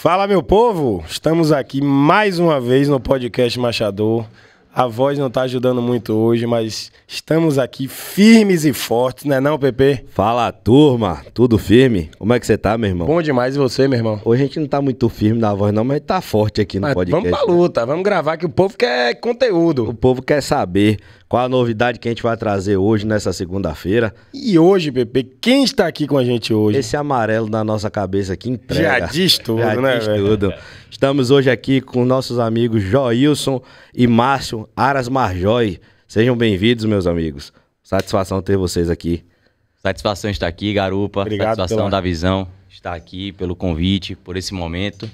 Fala, meu povo! Estamos aqui mais uma vez no podcast Machador. A voz não tá ajudando muito hoje, mas estamos aqui firmes e fortes, né não, Pepe? Fala, turma! Tudo firme? Como é que você tá, meu irmão? Bom demais, e você, meu irmão? Hoje a gente não tá muito firme na voz não, mas tá forte aqui no podcast. Vamos pra luta, vamos gravar que o povo quer conteúdo. O povo quer saber qual a novidade que a gente vai trazer hoje nessa segunda-feira. E hoje, Pepe, quem está aqui com a gente hoje? Esse amarelo na nossa cabeça aqui entrega. Já diz tudo, Já né, diz velho? tudo. Estamos hoje aqui com nossos amigos Joilson e Márcio Aras Marjói. Sejam bem-vindos, meus amigos. Satisfação ter vocês aqui. Satisfação estar aqui, Garupa. Obrigado Satisfação da visão estar aqui, pelo convite, por esse momento.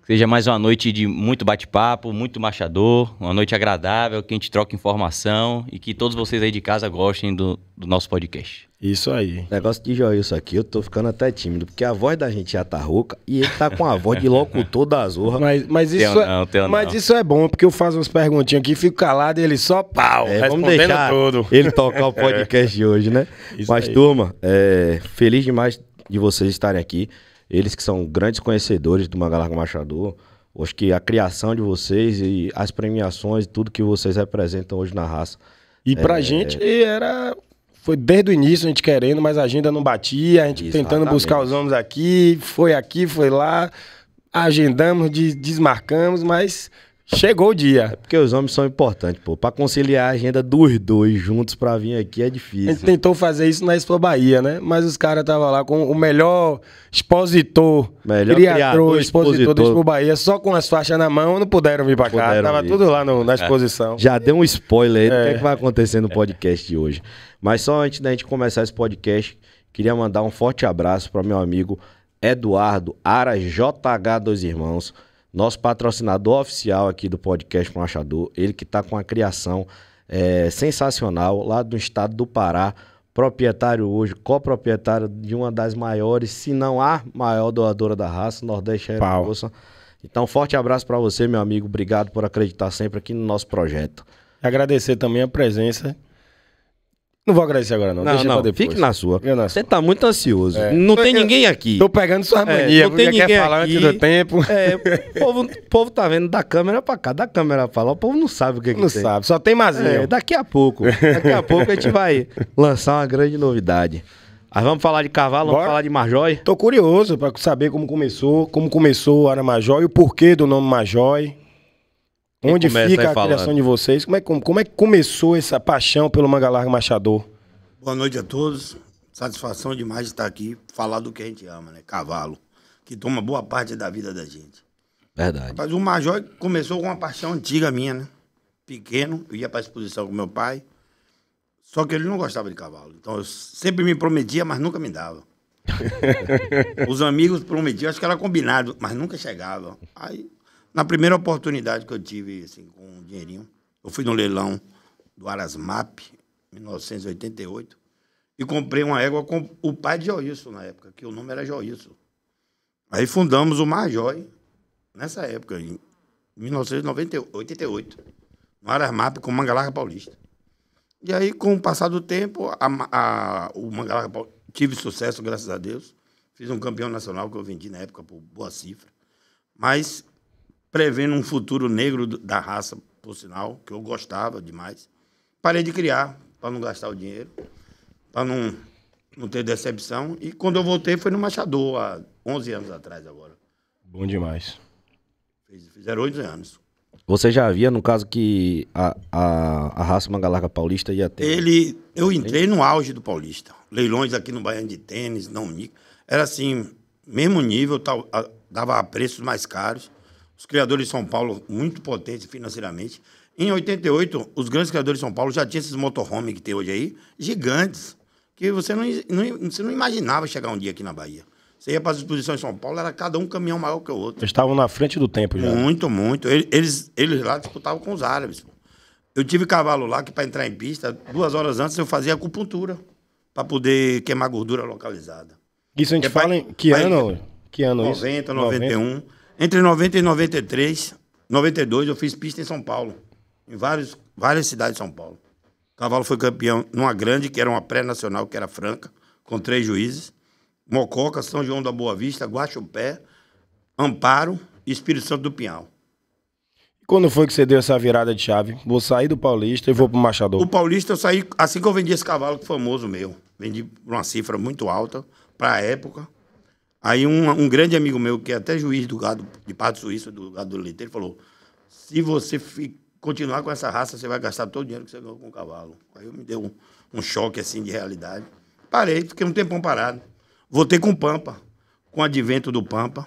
Que seja mais uma noite de muito bate-papo, muito machador, uma noite agradável, que a gente troca informação e que todos vocês aí de casa gostem do nosso podcast. Isso aí. Negócio de Joilson aqui, eu tô ficando até tímido, porque a voz da gente já tá rouca e ele tá com a voz de locutor da Zorra. Mas isso é bom, porque eu faço umas perguntinhas aqui, fico calado e ele só pau, Vamos respondendo deixar tudo. ele tocar o podcast de hoje, né? Isso Mas, aí. turma, feliz demais de vocês estarem aqui. Eles que são grandes conhecedores do Manga Larga Machador. Acho que a criação de vocês e as premiações e tudo que vocês representam hoje na raça. E pra gente foi desde o início a gente querendo, mas a agenda não batia, a gente tentando Exatamente. buscar os homens aqui, foi lá, agendamos, desmarcamos, mas chegou o dia. Porque os homens são importantes, pô. Pra conciliar a agenda dos dois juntos pra vir aqui é A gente difícil. tentou fazer isso na Expo Bahia, né? Mas os caras estavam lá com o melhor expositor, Melhor criador, criador, expositor da expositor. Expo Bahia, só com as faixas na mão, não puderam vir pra cá. Puderam Tava vir. tudo lá na exposição. Já deu um spoiler aí do que é que vai acontecer no podcast de hoje. Mas só antes da gente começar esse podcast, queria mandar um forte abraço para meu amigo Eduardo Ara JH Dois Irmãos, nosso patrocinador oficial aqui do podcast Machador. Ele que está com a criação sensacional lá do estado do Pará. Proprietário hoje, coproprietário de uma das maiores, se não a maior doadora da raça, Nordeste Pau. Aeromoça. Então, forte abraço para você, meu amigo. Obrigado por acreditar sempre aqui no nosso projeto. Agradecer também a presença. Não vou agradecer agora, não. Deixa pra depois. Fique na sua. Fica na Você sua. tá muito ansioso. É. Não tem ninguém aqui. Tô pegando sua mania, não tem porque ninguém quer falar aqui. antes do tempo. O povo tá vendo da câmera pra cá, da câmera pra lá. O povo não sabe o que Não tem. sabe, só tem Mazinho. Daqui a pouco. Daqui a pouco a gente vai lançar uma grande novidade. Mas vamos falar de cavalo, Bora. vamos falar de Marjói. Tô curioso pra saber como começou o Ara Marjói, o porquê do nome Marjói. Quem Onde começa fica aí a falando? criação de vocês? Como é que começou essa paixão pelo Manga Larga Machador? Boa noite a todos. Satisfação demais de estar aqui, falar do que a gente ama, né? Cavalo, que toma boa parte da vida da gente. Verdade. Mas o Major começou com uma paixão antiga minha, né? Pequeno, eu ia para exposição com meu pai, só que ele não gostava de cavalo. Então eu sempre me prometia, mas nunca me dava. Os amigos prometiam, acho que era combinado, mas nunca chegava. Aí, na primeira oportunidade que eu tive, assim, com um dinheirinho, eu fui no leilão do Arasmap, 1988, e comprei uma égua com o pai de Joilson na época, que o nome era Joilson. Aí fundamos o Marjói, nessa época, em 1988, no Arasmap com Manga Larga Paulista. E aí, com o passar do tempo, o Manga Larga Paulista tive sucesso, graças a Deus. Fiz um campeão nacional que eu vendi na época por boa cifra. Mas, prevendo um futuro negro da raça, por sinal, que eu gostava demais, parei de criar, para não gastar o dinheiro, para não ter decepção. E quando eu voltei foi no Machador, há 11 anos atrás agora. Bom demais. Fizeram 8 anos. Você já havia, no caso, que a raça Manga Larga Paulista ia ter... Eu entrei no auge do Paulista. Leilões aqui no Baiano de Tênis, não Mico. Era assim, mesmo nível, dava a preços mais caros. Os criadores de São Paulo, muito potentes financeiramente. Em 88, os grandes criadores de São Paulo já tinham esses motorhome que tem hoje aí, gigantes, que você não imaginava chegar um dia aqui na Bahia. Você ia para as exposições em São Paulo, era cada um caminhão maior que o outro. Eles estavam na frente do tempo já. Muito, muito. Eles lá disputavam com os árabes. Pô. Eu tive cavalo lá que, para entrar em pista, 2 horas antes eu fazia acupuntura, para poder queimar gordura localizada. Isso a gente Porque fala em que ano? Que ano isso? 90, 91. Entre 90 e 93, 92, eu fiz pista em São Paulo. Em várias cidades de São Paulo. O cavalo foi campeão numa grande, que era uma pré-nacional, que era Franca, com 3 juízes. Mococa, São João da Boa Vista, Guaxupé, Amparo e Espírito Santo do Pinhal. Quando foi que você deu essa virada de chave? Vou sair do Paulista e vou pro Machador. O Paulista eu saí assim que eu vendi esse cavalo famoso meu. Vendi por uma cifra muito alta para a época. Aí um grande amigo meu, que é até juiz do gado, de Pardo Suíço, do gado do leite, ele falou, se você continuar com essa raça, você vai gastar todo o dinheiro que você ganhou com o cavalo. Aí me deu um choque assim de realidade. Parei, fiquei um tempão parado. Voltei com o Pampa, com o advento do Pampa,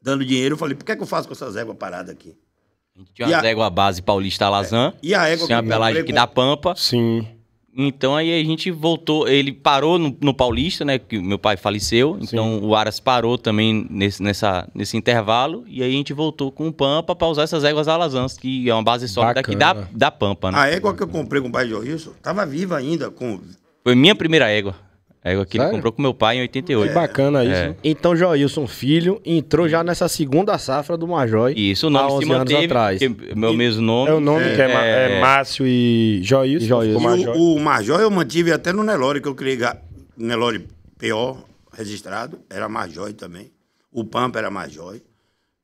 dando dinheiro. Eu falei, por que é que eu faço com essas éguas paradas aqui? A gente tinha uma égua base Paulista Alazã. E a égua tinha a pelagem aqui da Pampa. Sim. Então aí a gente voltou, ele parou no Paulista, né, que meu pai faleceu, então o Aras parou também nesse intervalo, e aí a gente voltou com o Pampa para usar essas éguas Alazãs, que é uma base sólida aqui da Pampa, né? A égua que eu comprei com o pai de Joilson estava viva ainda. Foi minha primeira égua. A égua que ele comprou com meu pai em 88. Que bacana isso, né? Então, Joilson Filho entrou já nessa segunda safra do Major. Isso, o nome se manteve, meu mesmo nome. É o nome que é Márcio e Joilson. O Major eu mantive até no Nelore, que eu criei Nelore PO registrado, era Major também. O Pampa era Major.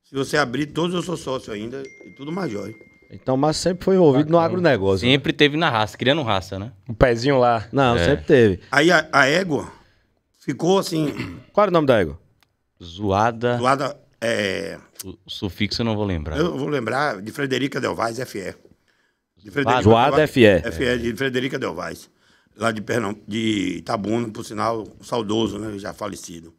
Se você abrir, todos eu sou sócio ainda, e tudo Major. Então, mas sempre foi envolvido no agronegócio. Sempre teve na raça, criando raça, né? Um pezinho lá. Não, sempre teve. Aí a égua ficou assim... Qual era o nome da égua? Zoada... Zoada, O sufixo eu não vou lembrar. Eu vou lembrar de Frederica Del Vaz, FE. Zoada FE. FE, de Frederica Del Vaz. Lá de Itabuna, por sinal, saudoso, né? Já falecido.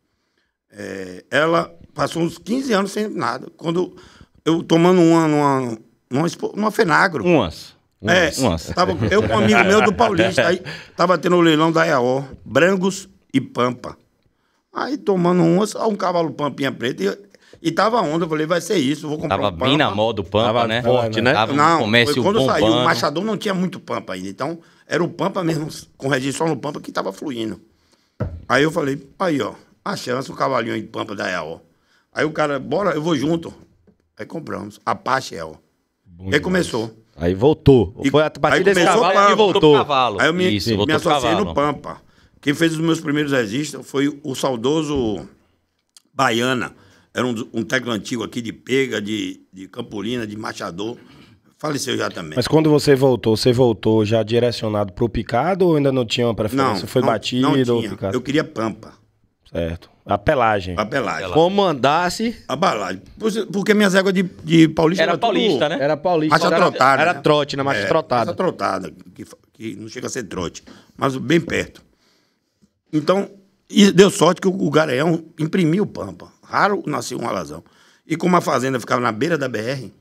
Ela passou uns 15 anos sem nada. Quando eu tomando uma Fenagro. Umas. Tava eu com um amigo meu do Paulista. Aí tava tendo o leilão da EAO, Brangos e Pampa. Aí tomando um cavalo Pampinha preta e tava onda. Eu falei, vai ser isso, vou comprar Tava um Pampa. bem na moda o Pampa, Tava né? forte, né? Tava Não, no comércio quando bombando. saiu o Machador não tinha muito Pampa ainda. Então, era o Pampa mesmo, com registro só no Pampa, que tava fluindo. Aí eu falei, aí ó, a chance, o cavalinho aí de Pampa da EAO. Aí o cara, bora, eu vou junto. Aí compramos, Apache EAO. Aí começou. Aí voltou. Foi a partir desse cavalo que voltou. Aí eu me associei no Pampa. Quem fez os meus primeiros registros foi o saudoso Baiana. Era um técnico antigo aqui de Pega, de Campolina, de Machador. Faleceu já também. Mas quando você voltou já direcionado pro picado ou ainda não tinha uma preferência? Foi batido não ou tinha. picado? Eu queria Pampa. Certo. A pelagem. A pelagem. Como mandasse... A balagem. Porque minhas éguas de Paulista Era Paulista, né? Era Paulista. Marcha trotada. Era trote, né? Marcha trotada. Marcha trotada, que não chega a ser trote, mas bem perto. Então, e deu sorte que o Gareão imprimiu Pampa. Raro nasceu um alazão. E como a fazenda ficava na beira da BR,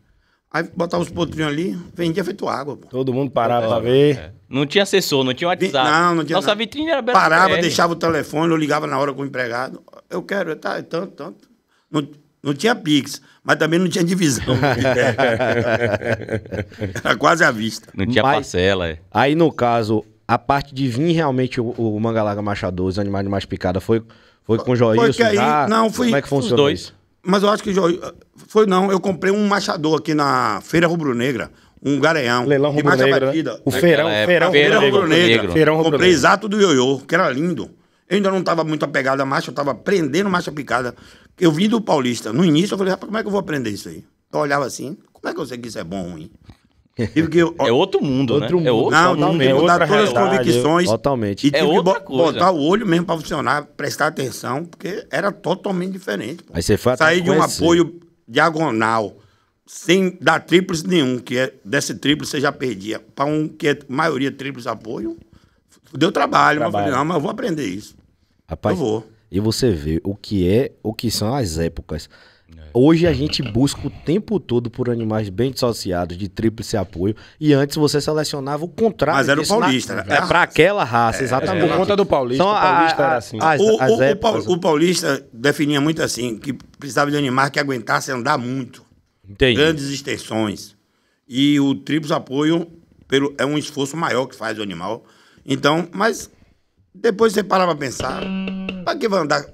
aí botava os potrinhos ali, vendia feito água. Pô. Todo mundo parava pra ver. Não tinha assessor, não tinha WhatsApp. Não tinha Nossa nada. vitrine era BR. Parava, deixava o telefone, eu ligava na hora com o empregado. Eu quero, tá, tanto. Não tinha Pix, mas também não tinha divisão. Era quase à vista. Não tinha parcela, Aí, no caso, a parte de vir realmente o Mangalaga Machador, os animais de mais picada, foi com o Joilson já? Não, fui... Como é que funcionou isso? Mas eu acho que eu comprei um machador aqui na Feira Rubro-Negra, um gareão. Leilão de marcha Rubro-Negra. batida. O Feirão Rubro-Negra. Feirão Comprei Rubro-Negra. exato do ioiô, que era lindo. Eu ainda não estava muito apegado à marcha, eu estava aprendendo marcha picada. Eu vim do Paulista. No início eu falei, rapaz, como é que eu vou aprender isso aí? Eu olhava assim, como é que eu sei que isso é bom ou ruim? É outro mundo, né? É outro Não, mundo. tem que mudar todas as convicções. Totalmente. E tive outra que coisa. botar o olho mesmo para funcionar, prestar atenção, porque era totalmente diferente. Pô. Aí você foi até Sair de um conhecer. apoio diagonal, sem dar tríplice nenhum, que desse tríplice você já perdia, para um que é maioria tríplice apoio, deu trabalho. Mas eu falei, não, mas eu vou aprender isso. Rapaz, Eu vou. e você vê o que são as épocas. Hoje a gente busca o tempo todo por animais bem dissociados, de tríplice apoio, e antes você selecionava o contrário. Mas era o disso Paulista, né? É pra aquela raça, exatamente. Por conta do Paulista, São o Paulista era assim. O Paulista definia muito assim, que precisava de animais que aguentassem andar muito. Entendi. Grandes extensões. E o tríplice apoio é um esforço maior que faz o animal. Então, mas depois você para pra pensar, para que vai andar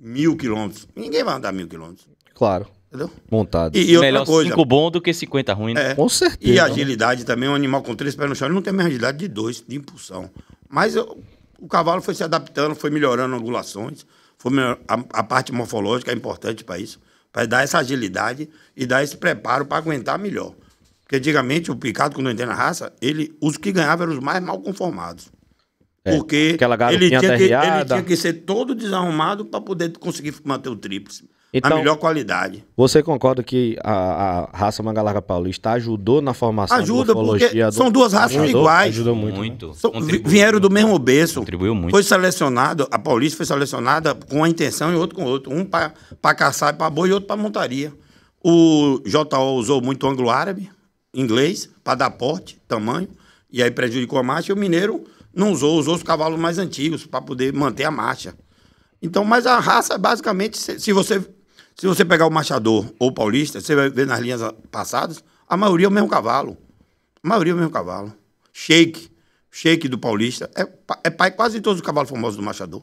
1.000 quilômetros? Ninguém vai andar 1.000 quilômetros. Claro. Entendeu? Montado. E outra Melhor coisa. 5 bom do que 50 ruim, né? Com certeza. E a agilidade também, um animal com 3 pés no chão, ele não tem a mesma agilidade de 2, de impulsão. Mas o cavalo foi se adaptando, foi melhorando angulações, foi a parte morfológica é importante para isso. para dar essa agilidade e dar esse preparo para aguentar melhor. Porque antigamente o picado, quando eu entrei na raça, os que ganhavam eram os mais mal conformados. Porque ele tinha que ser todo desarrumado para poder conseguir manter o tríplice. Então, a melhor qualidade. Você concorda que a raça Manga Larga Paulista ajudou na formação da morfologia? São duas raças iguais. Ajudou muito. Vieram do mesmo berço. Contribuiu muito. Foi selecionado, a Paulista foi selecionada com uma intenção e outro com outro. Um para caçar e para boi e outro para montaria. O JO usou muito ângulo-árabe, inglês, para dar porte, tamanho, e aí prejudicou a marcha. E o mineiro não usou os cavalos mais antigos para poder manter a marcha. Então, mas a raça, basicamente, se você pegar o machador ou o paulista, você vai ver nas linhas passadas, a maioria é o mesmo cavalo. A maioria é o mesmo cavalo. Shake do paulista, é pai quase todos os cavalos famosos do machador.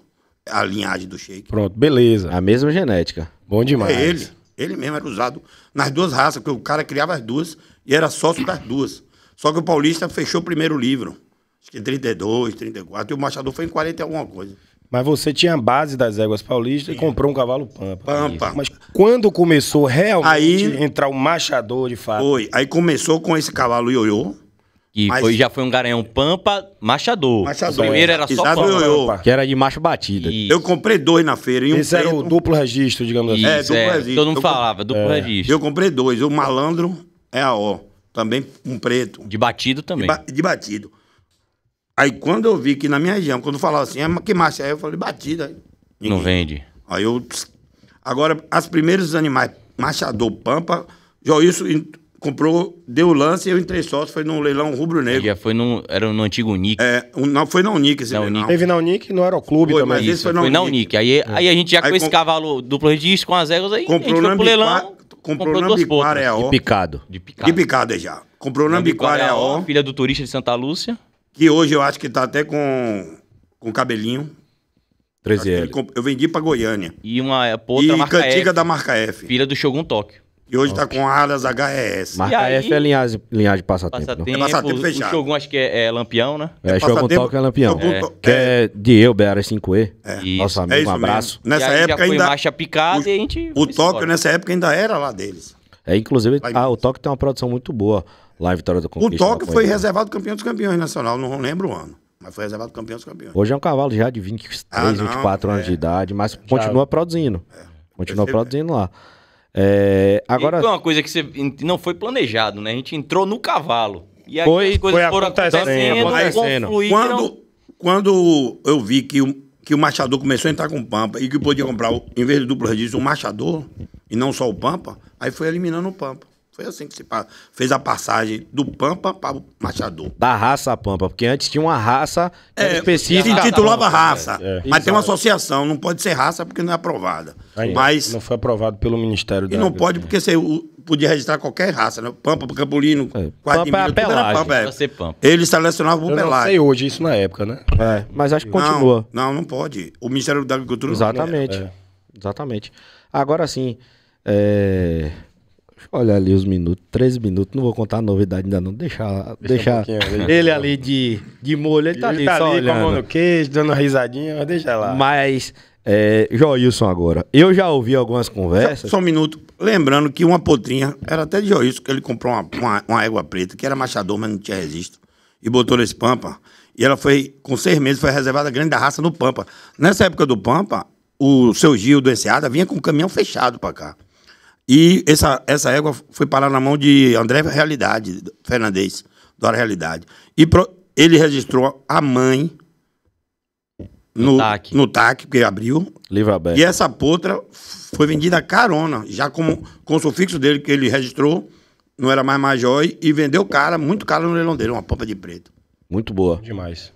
A linhagem do Shake. Pronto, beleza. A mesma genética. Bom demais. É ele mesmo era usado nas duas raças, porque o cara criava as duas e era sócio das duas. Só que o paulista fechou o primeiro livro. Acho que em 32, 34, e o machador foi em 40 e alguma coisa. Mas você tinha a base das éguas paulistas e comprou um cavalo Pampa. Isso. Mas quando começou realmente a entrar o machador de fato? Aí começou com esse cavalo ioiô. Já foi um garanhão Pampa machador. O primeiro era só Pampa. Que era de macho batida. Isso. Eu comprei 2 na feira. Esse era o duplo registro, digamos assim. Isso, duplo registro. Todo mundo falava, duplo registro. Eu comprei 2. O malandro é a O. Também um preto. De batido também. De batido. Aí quando eu vi que na minha região, quando falava assim, que marcha é? Eu falei, batida. Não vende. Aí agora, os primeiros animais, machador, Pampa, Joilson comprou, deu o lance e eu entrei sócio, foi num leilão rubro-negro. Já foi era no antigo Unic. Não, foi na Unic esse leilão. Teve na Unic e no Aeroclube também. Mas esse Foi na Unic. Aí a gente já com esse cavalo duplo registro com as éguas aí, comprou a gente foi pro leilão, comprou na Biquara EAO. De picado. De picado Já. Comprou na Biquara EAO. Filha do turista de Santa Lúcia. Que hoje eu acho que tá até com cabelinho. 13L. Eu vendi pra Goiânia. E uma outra marca cantiga F. da marca F. Filha do Shogun Tóquio. E hoje tá com alas HES. Marca aí, F é linhagem passatempo. É passatempo fechado. O Shogun acho que é Lampião, né? Shogun Tóquio é Lampião. Que é de eu, BR5E. Nosso amigo, um abraço. Nessa e aí época já foi ainda... marcha picada e a gente... O Tóquio nessa época ainda era lá deles. Inclusive, o Tóquio tem uma produção muito boa lá em Vitória da Conquista. O Tóquio foi reservado campeão dos campeões nacional, não lembro o ano. Mas foi reservado campeão dos campeões. Hoje é um cavalo já de 23, 24 anos de idade, mas continua produzindo. Continua produzindo lá. Agora... E foi uma coisa que não foi planejado, né? A gente entrou no cavalo. E aí as coisas foram acontecendo. Quando eu vi que o machador começou a entrar com Pampa e que podia comprar, em vez do duplo registro, o machador e não só o Pampa, aí foi eliminando o Pampa. Foi assim que se fez a passagem do Pampa para o machador. Da raça Pampa, porque antes tinha uma raça específica. Se intitulava raça. Mas tem uma associação, não pode ser raça porque não é aprovada. Mas não foi aprovado pelo Ministério da... E não pode porque você podia registrar qualquer raça, né? Pampa, Campolino, Pampa é pelagem. Ele selecionava por pelagem. Eu não sei hoje isso na época, né? Mas acho que continua. Não pode. O Ministério da Agricultura Exatamente. não pode. Exatamente. Agora sim, olha ali os minutos, 13 minutos, não vou contar a novidade ainda não, deixa ele ali de molho, ele tá ali tá só ali olhando. com a mão no queijo, dando uma risadinha, mas deixa lá. Mas, Joilson agora, eu já ouvi algumas conversas... Só um minuto, lembrando que uma potrinha, era até de Joilson, que ele comprou uma égua preta, que era machador, mas não tinha registro, e botou nesse Pampa, e ela foi, com 6 meses, foi reservada grande da raça no Pampa. Nessa época do Pampa, o seu Gil do Enseada vinha com o caminhão fechado pra cá. E essa égua foi parar na mão de André Realidade, Fernandes, do Hora Realidade. E ele registrou a mãe no TAC, porque abriu. Livro aberto. E essa potra foi vendida carona, já com o sufixo dele que ele registrou, não era mais Major, e vendeu muito caro no leilão dele, uma Pampa de preto. Muito boa. Demais.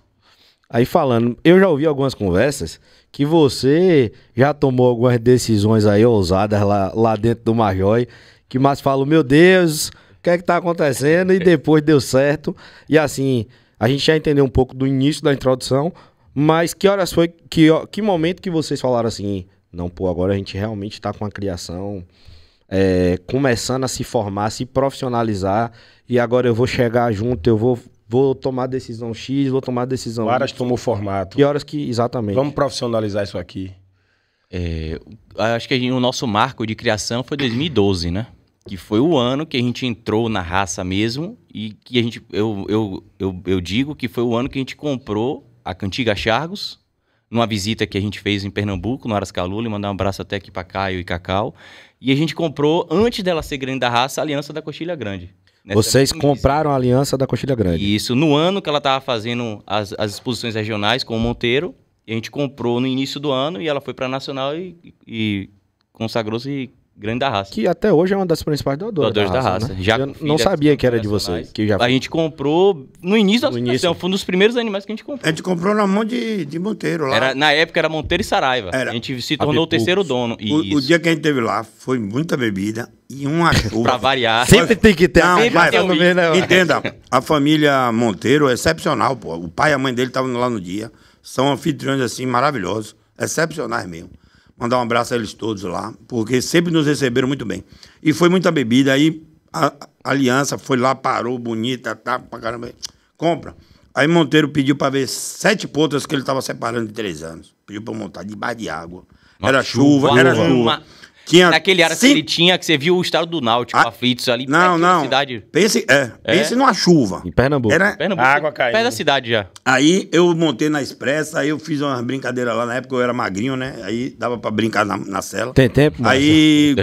Aí falando, eu já ouvi algumas conversas que você já tomou algumas decisões aí ousadas lá dentro do Major, que mais falou, meu Deus, o que é que tá acontecendo? E depois deu certo. E assim, a gente já entendeu um pouco do início da introdução, mas que horas foi, que momento que vocês falaram assim, não, pô, agora a gente realmente tá com a criação começando a se formar, se profissionalizar, e agora eu vou chegar junto, eu vou tomar decisão X, vou tomar decisão Horas Y. tomou formato. Que horas que, exatamente. Vamos profissionalizar isso aqui. Acho que o nosso marco de criação foi 2012, né? Que foi o ano que a gente entrou na raça mesmo e que a gente, eu digo que foi o ano que a gente comprou a Cantiga Chargos, numa visita que a gente fez em Pernambuco, no Arascalula, e mandar um abraço até aqui para Caio e Cacau. E a gente comprou, antes dela ser grande da raça, a Aliança da Coxilha Grande. Vocês compraram a Aliança da Coxilha Grande. Isso, no ano que ela estava fazendo as exposições regionais com o Monteiro, a gente comprou no início do ano e ela foi para a Nacional e consagrou-se grande da raça. Que até hoje é uma das principais doadoras da raça. Né? Já eu não sabia que era de vocês. A gente comprou no início da associação, foi um dos primeiros animais que a gente comprou. A gente comprou na mão de Monteiro lá. Na época era Monteiro e Saraiva. A gente se tornou o terceiro dono. O dia que a gente teve lá foi muita bebida e uma chuva. Pra variar. Sempre tem que ter. Entenda, a família Monteiro é excepcional, pô. O pai e a mãe dele estavam lá no dia. São anfitriões assim maravilhosos, excepcionais mesmo. Mandar um abraço a eles todos lá, porque sempre nos receberam muito bem. E foi muita bebida, aí a Aliança foi lá, parou, bonita, tá, pra caramba. Compra. Aí Monteiro pediu pra ver 7 potras que ele tava separando de 3 anos. Pediu pra montar debaixo de água. Era chuva. Tinha naquele área que ele tinha, que você viu o estado do Náutico, aflitos ali. Não. Cidade. Pense numa chuva. Em Pernambuco. Água caindo. Perto da cidade já. Aí eu montei na Expressa, aí eu fiz uma brincadeira lá, na época eu era magrinho, né? Aí dava pra brincar na cela. Tem tempo, mano? Aí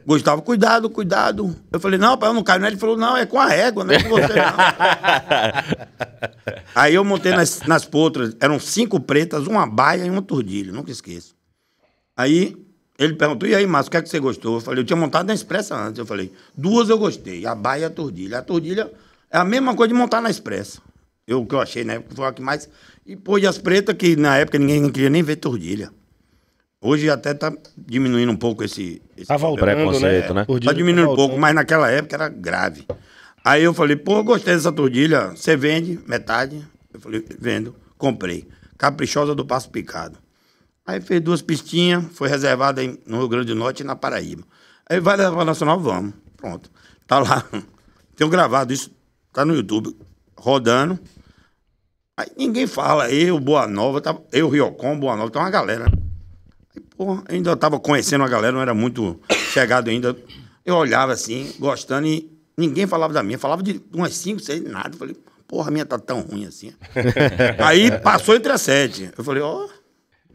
Gustavo, cuidado. Eu falei, não, pai, eu não caio, não. Ele falou, não, é com a régua, não é com você, não. Aí eu montei nas potras, eram 5 pretas, uma baia e uma tordilha, nunca esqueço. Aí ele perguntou, e aí, Márcio, o que é que você gostou? Eu falei, eu tinha montado na Expressa antes. Eu falei, 2 eu gostei, a baia e a tordilha. A tordilha é a mesma coisa de montar na Expressa. O que eu achei na época foi a que mais... E pôs as pretas, que na época ninguém queria nem ver tordilha. Hoje até tá diminuindo um pouco esse tá voltando, preconceito, né? Tá diminuindo um pouco, mas naquela época era grave. Aí eu falei, pô, eu gostei dessa tordilha, você vende metade? Eu falei, vendo, comprei. Caprichosa do Passo Picado. Aí fez 2 pistinhas, foi reservada no Rio Grande do Norte e na Paraíba. Aí vai levar para Nacional, vamos. Pronto. Tá lá. Tenho gravado isso, tá no YouTube, rodando. Aí ninguém fala, eu, Boa Nova, eu, Riocom, Boa Nova, tem uma galera. Aí, pô, ainda tava conhecendo a galera, não era muito chegado ainda. Eu olhava assim, gostando, e ninguém falava da minha, falava de umas 5, 6, nada. Eu falei, porra, a minha tá tão ruim assim. Aí passou entre as 7. Eu falei, ó...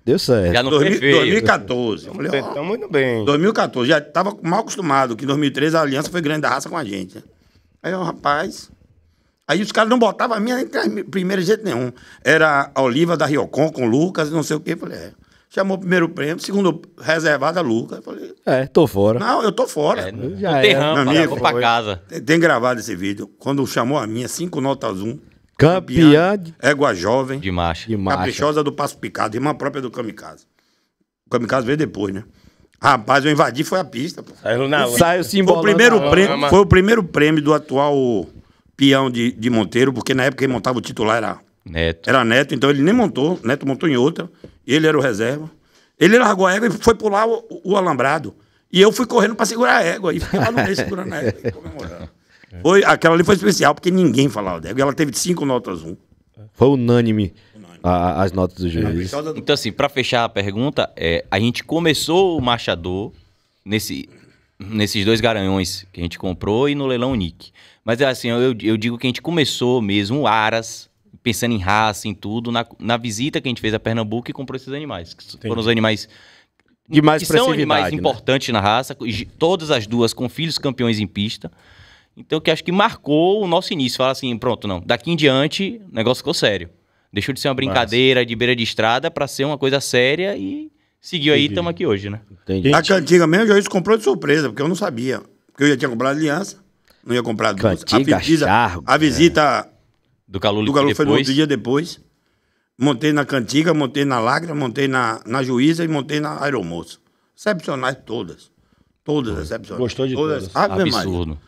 Deu certo. Já não foi feio. 2014. Eu falei, ó, muito bem. 2014, já tava mal acostumado, que em 2013 a Aliança foi grande da raça com a gente. Né? Aí, ó, rapaz... Aí os caras não botavam a minha nem primeiro de jeito nenhum. Era a Oliva da Riocom com Lucas, não sei o quê. Eu falei, Chamou o primeiro prêmio, segundo reservado a Lucas. Eu falei, tô fora. Não, eu tô fora. Já tem rampa, vou pra casa. Tem gravado esse vídeo. Quando chamou a minha, 5 notas 1. Campeã de... Égua jovem. De macho. Caprichosa do Passo Picado, irmã própria do Kamikaze. O Kamikaze veio depois, né? Rapaz, eu invadi, foi a pista. Pô. Saiu simbolando. Foi o primeiro prêmio do atual peão de Monteiro, porque na época quem montava o titular era Neto. Era Neto, então ele nem montou. Neto montou em outra. Ele era o reserva. Ele largou a égua e foi pular o alambrado. E eu fui correndo pra segurar a égua. E fiquei lá no meio segurando a égua e comemorando. Aquela ali foi especial, porque ninguém falava da égua. Ela teve 5 notas 1. Foi unânime as notas do juiz. Então, assim, pra fechar a pergunta, a gente começou o marchador nesses 2 garanhões que a gente comprou e no leilão Nick. Mas, assim, eu digo que a gente começou mesmo o Aras, pensando em raça, em tudo, na visita que a gente fez a Pernambuco e comprou esses animais. Que foram os animais de mais que são animais importantes na raça, todas as 2 com filhos campeões em pista. Então, que acho que marcou o nosso início. Fala assim, pronto, não. Daqui em diante, o negócio ficou sério. Deixou de ser uma brincadeira de beira de estrada para ser uma coisa séria e seguiu aí, estamos aqui hoje, né? Entendi. A Cantiga mesmo, o juiz comprou de surpresa, porque eu não sabia. Porque eu já tinha comprado Aliança, não ia comprar 2. A visita do Calu foi no outro dia depois. Montei na Cantiga, montei na Lágrima, montei na Juíza e montei na Aeromoça. Excepcionais todas. Todas excepcionais. Gostou de todas? Absurdo.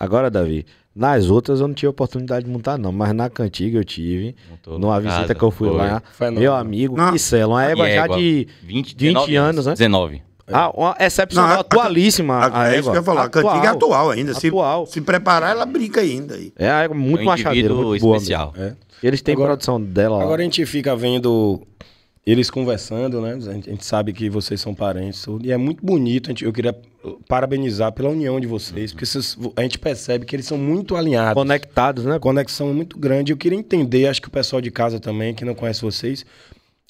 Agora, Davi, nas outras eu não tive oportunidade de montar, não. Mas na Cantiga eu tive. Numa visita que eu fui lá. Meu amigo, Quicela, uma égua já de 20 anos, né? 19. Uma excepcional, atualíssima. É isso que eu ia falar. A Cantiga é atual ainda. Se preparar, ela brinca ainda aí. É a égua muito machadeira, muito boa. Especial. Eles têm produção dela lá. Agora a gente fica vendo eles conversando, né? A gente sabe que vocês são parentes, tudo, e é muito bonito. Eu queria parabenizar pela união de vocês, porque a gente percebe que eles são muito alinhados. Conectados, né? Conexão muito grande. Eu queria entender, acho que o pessoal de casa também, que não conhece vocês,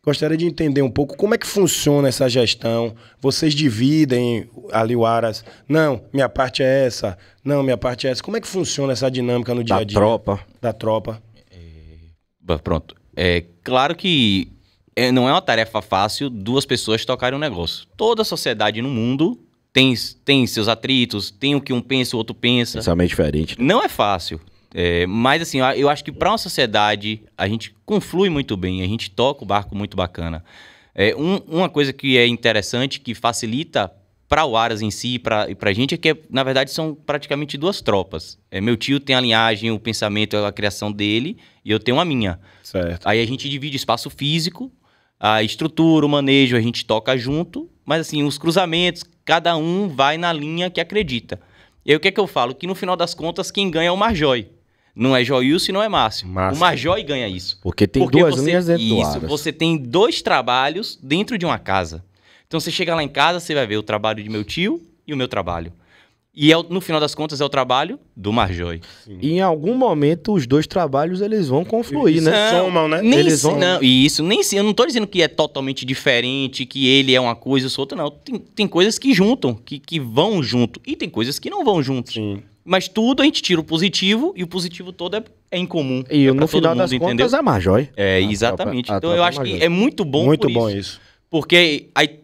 gostaria de entender um pouco como é que funciona essa gestão. Vocês dividem ali o Aras. Não, minha parte é essa. Não, minha parte é essa. Como é que funciona essa dinâmica no dia a dia? Da tropa. Pronto. É claro que não é uma tarefa fácil 2 pessoas tocarem um negócio. Toda a sociedade no mundo tem seus atritos, tem o que um pensa, o outro pensa. Pensamento diferente. Não é fácil. Mas assim, eu acho que para uma sociedade a gente conflui muito bem, a gente toca o barco muito bacana. Uma coisa que é interessante, que facilita para o Aras em si e para a gente, é que, na verdade, são praticamente 2 tropas. Meu tio tem a linhagem, o pensamento, a criação dele, e eu tenho a minha. Certo. Aí a gente divide espaço físico, a estrutura, o manejo, a gente toca junto, mas assim, os cruzamentos, cada um vai na linha que acredita. E aí o que é que eu falo? Que no final das contas, quem ganha é o Marjói. Não é Joilson e não é Márcio. O Marjói ganha isso. Porque tem 2 linhas dentro do Aras. Você tem 2 trabalhos dentro de uma casa. Então você chega lá em casa, você vai ver o trabalho de meu tio e o meu trabalho. E no final das contas é o trabalho do Marjói. E em algum momento os 2 trabalhos eles vão confluir, né? Somam, né? Eles vão... Não, isso, eu não estou dizendo que é totalmente diferente, que ele é uma coisa e o outro não. Tem coisas que juntam, que vão junto. E tem coisas que não vão junto. Sim. Mas tudo a gente tira o positivo e o positivo todo é em comum. E no final das contas é Marjói. Exatamente. Então eu acho que é muito bom muito bom isso. Porque aí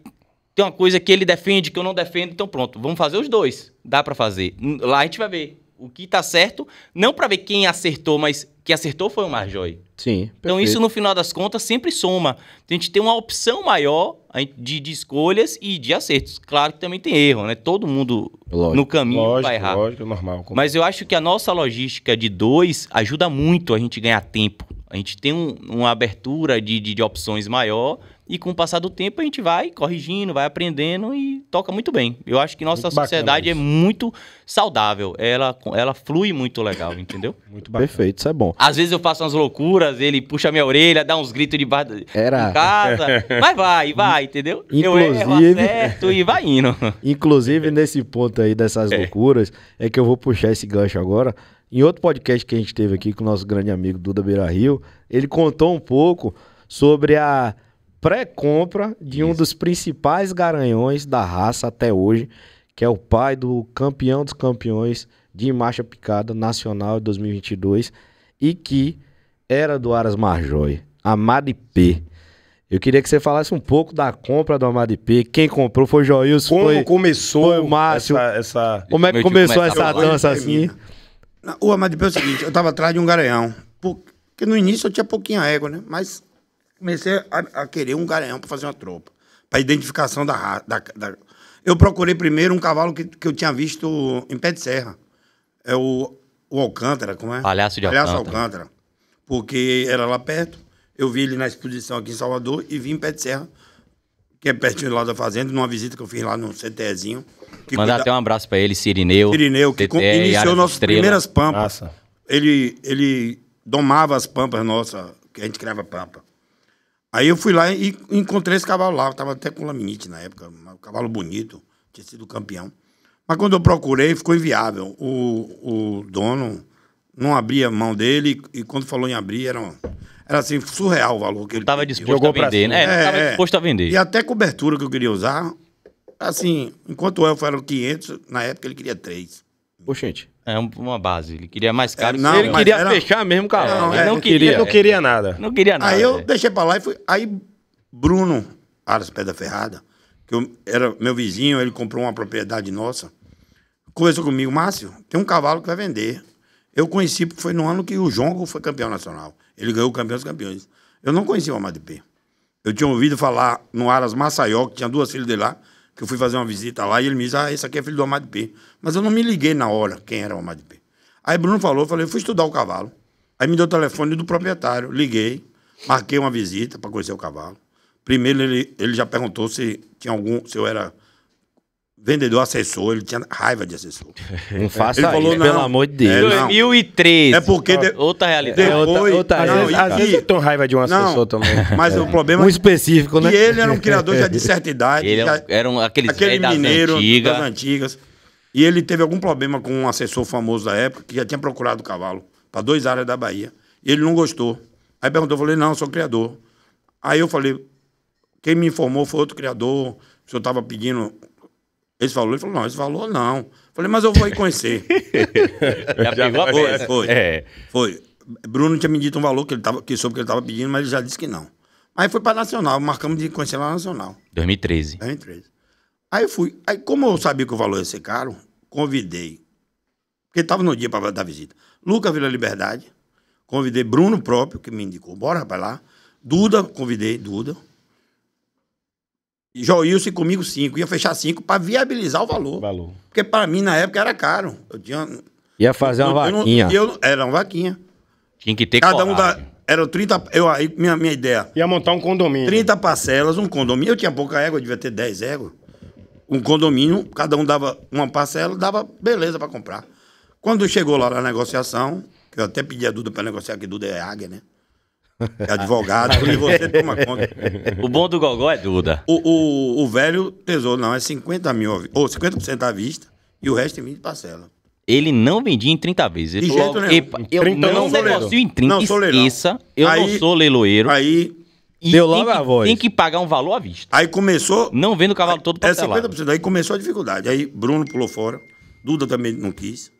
tem uma coisa que ele defende, que eu não defendo, então pronto, vamos fazer os 2. Dá pra fazer. Lá a gente vai ver o que tá certo, não pra ver quem acertou, mas quem acertou foi o Marjói. Sim, então isso, no final das contas, sempre soma. A gente tem uma opção maior de escolhas e de acertos. Claro que também tem erro, né? Todo mundo no caminho vai errar. Lógico, normal. Mas eu acho que a nossa logística de 2 ajuda muito a gente ganhar tempo. A gente tem uma abertura de opções maior e com o passar do tempo a gente vai corrigindo, vai aprendendo e toca muito bem. Eu acho que nossa sociedade é muito saudável. Ela flui muito legal, entendeu? Muito bacana. Perfeito, isso é bom. Às vezes eu faço umas loucuras, ele puxa minha orelha, dá uns gritos de casa, mas vai, entendeu? Inclusive, eu erro, acerto e vai indo. Inclusive, nesse ponto aí dessas loucuras, é que eu vou puxar esse gancho agora. Em outro podcast que a gente teve aqui com o nosso grande amigo Duda Beira Rio, ele contou um pouco sobre a pré-compra de um dos principais garanhões da raça até hoje, que é o pai do campeão dos campeões de marcha picada nacional de 2022 e que era do Aras Marjói, Amado P. Eu queria que você falasse um pouco da compra do Amado P. Quem comprou foi o Joilson, como começou foi o Márcio. Como é que começou essa dança assim? O Amado P é o seguinte, eu tava atrás de um garanhão, porque no início eu tinha pouquinha égua, né? Mas comecei a querer um garanhão para fazer uma tropa, para identificação da raça. Eu procurei primeiro um cavalo que eu tinha visto em Pé de Serra. É o Alcântara, como é? Palhaço de Alcântara. Porque era lá perto. Eu vi ele na exposição aqui em Salvador e vim em Pé de Serra, que é pertinho lá da fazenda, numa visita que eu fiz lá no CTEzinho. Mandar até um abraço para ele, Sirineu. Que iniciou nossas primeiras pampas. Nossa. Ele domava as pampas nossas, que a gente criava pampa. Aí eu fui lá e encontrei esse cavalo lá. Eu tava até com laminite na época, um cavalo bonito, tinha sido campeão. Mas quando eu procurei, ficou inviável. O dono não abria a mão dele e quando falou em abrir, era assim, surreal o valor que ele tava disposto a vender, né? Tava disposto a vender. E até cobertura que eu queria usar, assim, enquanto o elfo era 500, na época ele queria 3. Poxente. É uma base, ele queria mais caro. Ele queria fechar mesmo o cavalo. Ele não queria nada. Não queria nada. Aí eu deixei pra lá e fui. Aí Bruno Aras Pedra Ferrada, que era meu vizinho, ele comprou uma propriedade nossa, conversou comigo, Márcio, tem um cavalo que vai vender. Eu conheci porque foi no ano que o Jongo foi campeão nacional. Ele ganhou o campeão dos campeões. Eu não conhecia o Amado P. Eu tinha ouvido falar no Aras Maceió, que tinha 2 filhas dele lá, que eu fui fazer uma visita lá e ele me disse, esse aqui é filho do Amado P. Mas eu não me liguei na hora quem era o Amado P. Aí Bruno falou, eu fui estudar o cavalo. Aí me deu o telefone do proprietário, liguei, marquei uma visita para conhecer o cavalo. Primeiro ele já perguntou se eu era vendedor, assessor, ele tinha raiva de assessor. Não faça Ele isso, falou, pelo não. amor de Deus. não. 2013. É porque... Outra realidade. Depois... outra- não, Às vezes eu tenho raiva de um assessor não, também. mas o problema Um é específico, né? que ele era um criador já de certa idade. Ele já, era aqueles aquele velhos das mineiro antigas. das antigas. E ele teve algum problema com um assessor famoso da época, que já tinha procurado o cavalo para 2 áreas da Bahia. E ele não gostou. Aí perguntou, eu falei, não, eu sou criador. Aí eu falei, quem me informou foi outro criador, o senhor estava pedindo esse valor. Ele falou, não, esse valor não. Eu falei, mas eu vou ir conhecer. Já pegou a peça. Foi. É. Foi. Bruno tinha me dito um valor que soube que ele estava pedindo, mas ele já disse que não. Aí foi para Nacional, marcamos de conhecer lá na Nacional. 2013. 2013. Aí eu fui. Aí, como eu sabia que o valor ia ser caro, convidei. Porque estava no dia para dar visita. Lucas Vila Liberdade. Convidei Bruno próprio, que me indicou. Bora, rapaz, lá. Duda, convidei Duda. E Joilson comigo 5. Ia fechar 5 para viabilizar o valor. Porque para mim, na época, era caro. Eu tinha... Ia fazer uma vaquinha. Era uma vaquinha. Tinha que ter Cada um coragem. Eram 30... Aí, minha ideia... Ia montar um condomínio. 30 parcelas, um condomínio. Eu tinha pouca égua, eu devia ter 10 éguas. Um condomínio, cada um dava uma parcela, dava beleza para comprar. Quando chegou lá na negociação, que eu até pedi a Duda para negociar, que Duda é águia, né? É advogado, e você toma conta. O bom do Gogó é Duda. O velho tesouro, não, é 50 mil, ou 50% à vista, e o resto em 20 parcelas. Ele não vendia em 30 vezes. Ele De falou, jeito nenhum. "Epa, eu 30 eu não não sou negocio leilão. em 30, Não sou leilão." esqueça. Eu não Aí- sou leiloeiro. Aí E Deu tem logo que- a voz. Tem que pagar um valor à vista. começou... Não vendo o cavalo todo É parcelado. 50%. Aí começou a dificuldade. Aí Bruno pulou fora. Duda também não quis.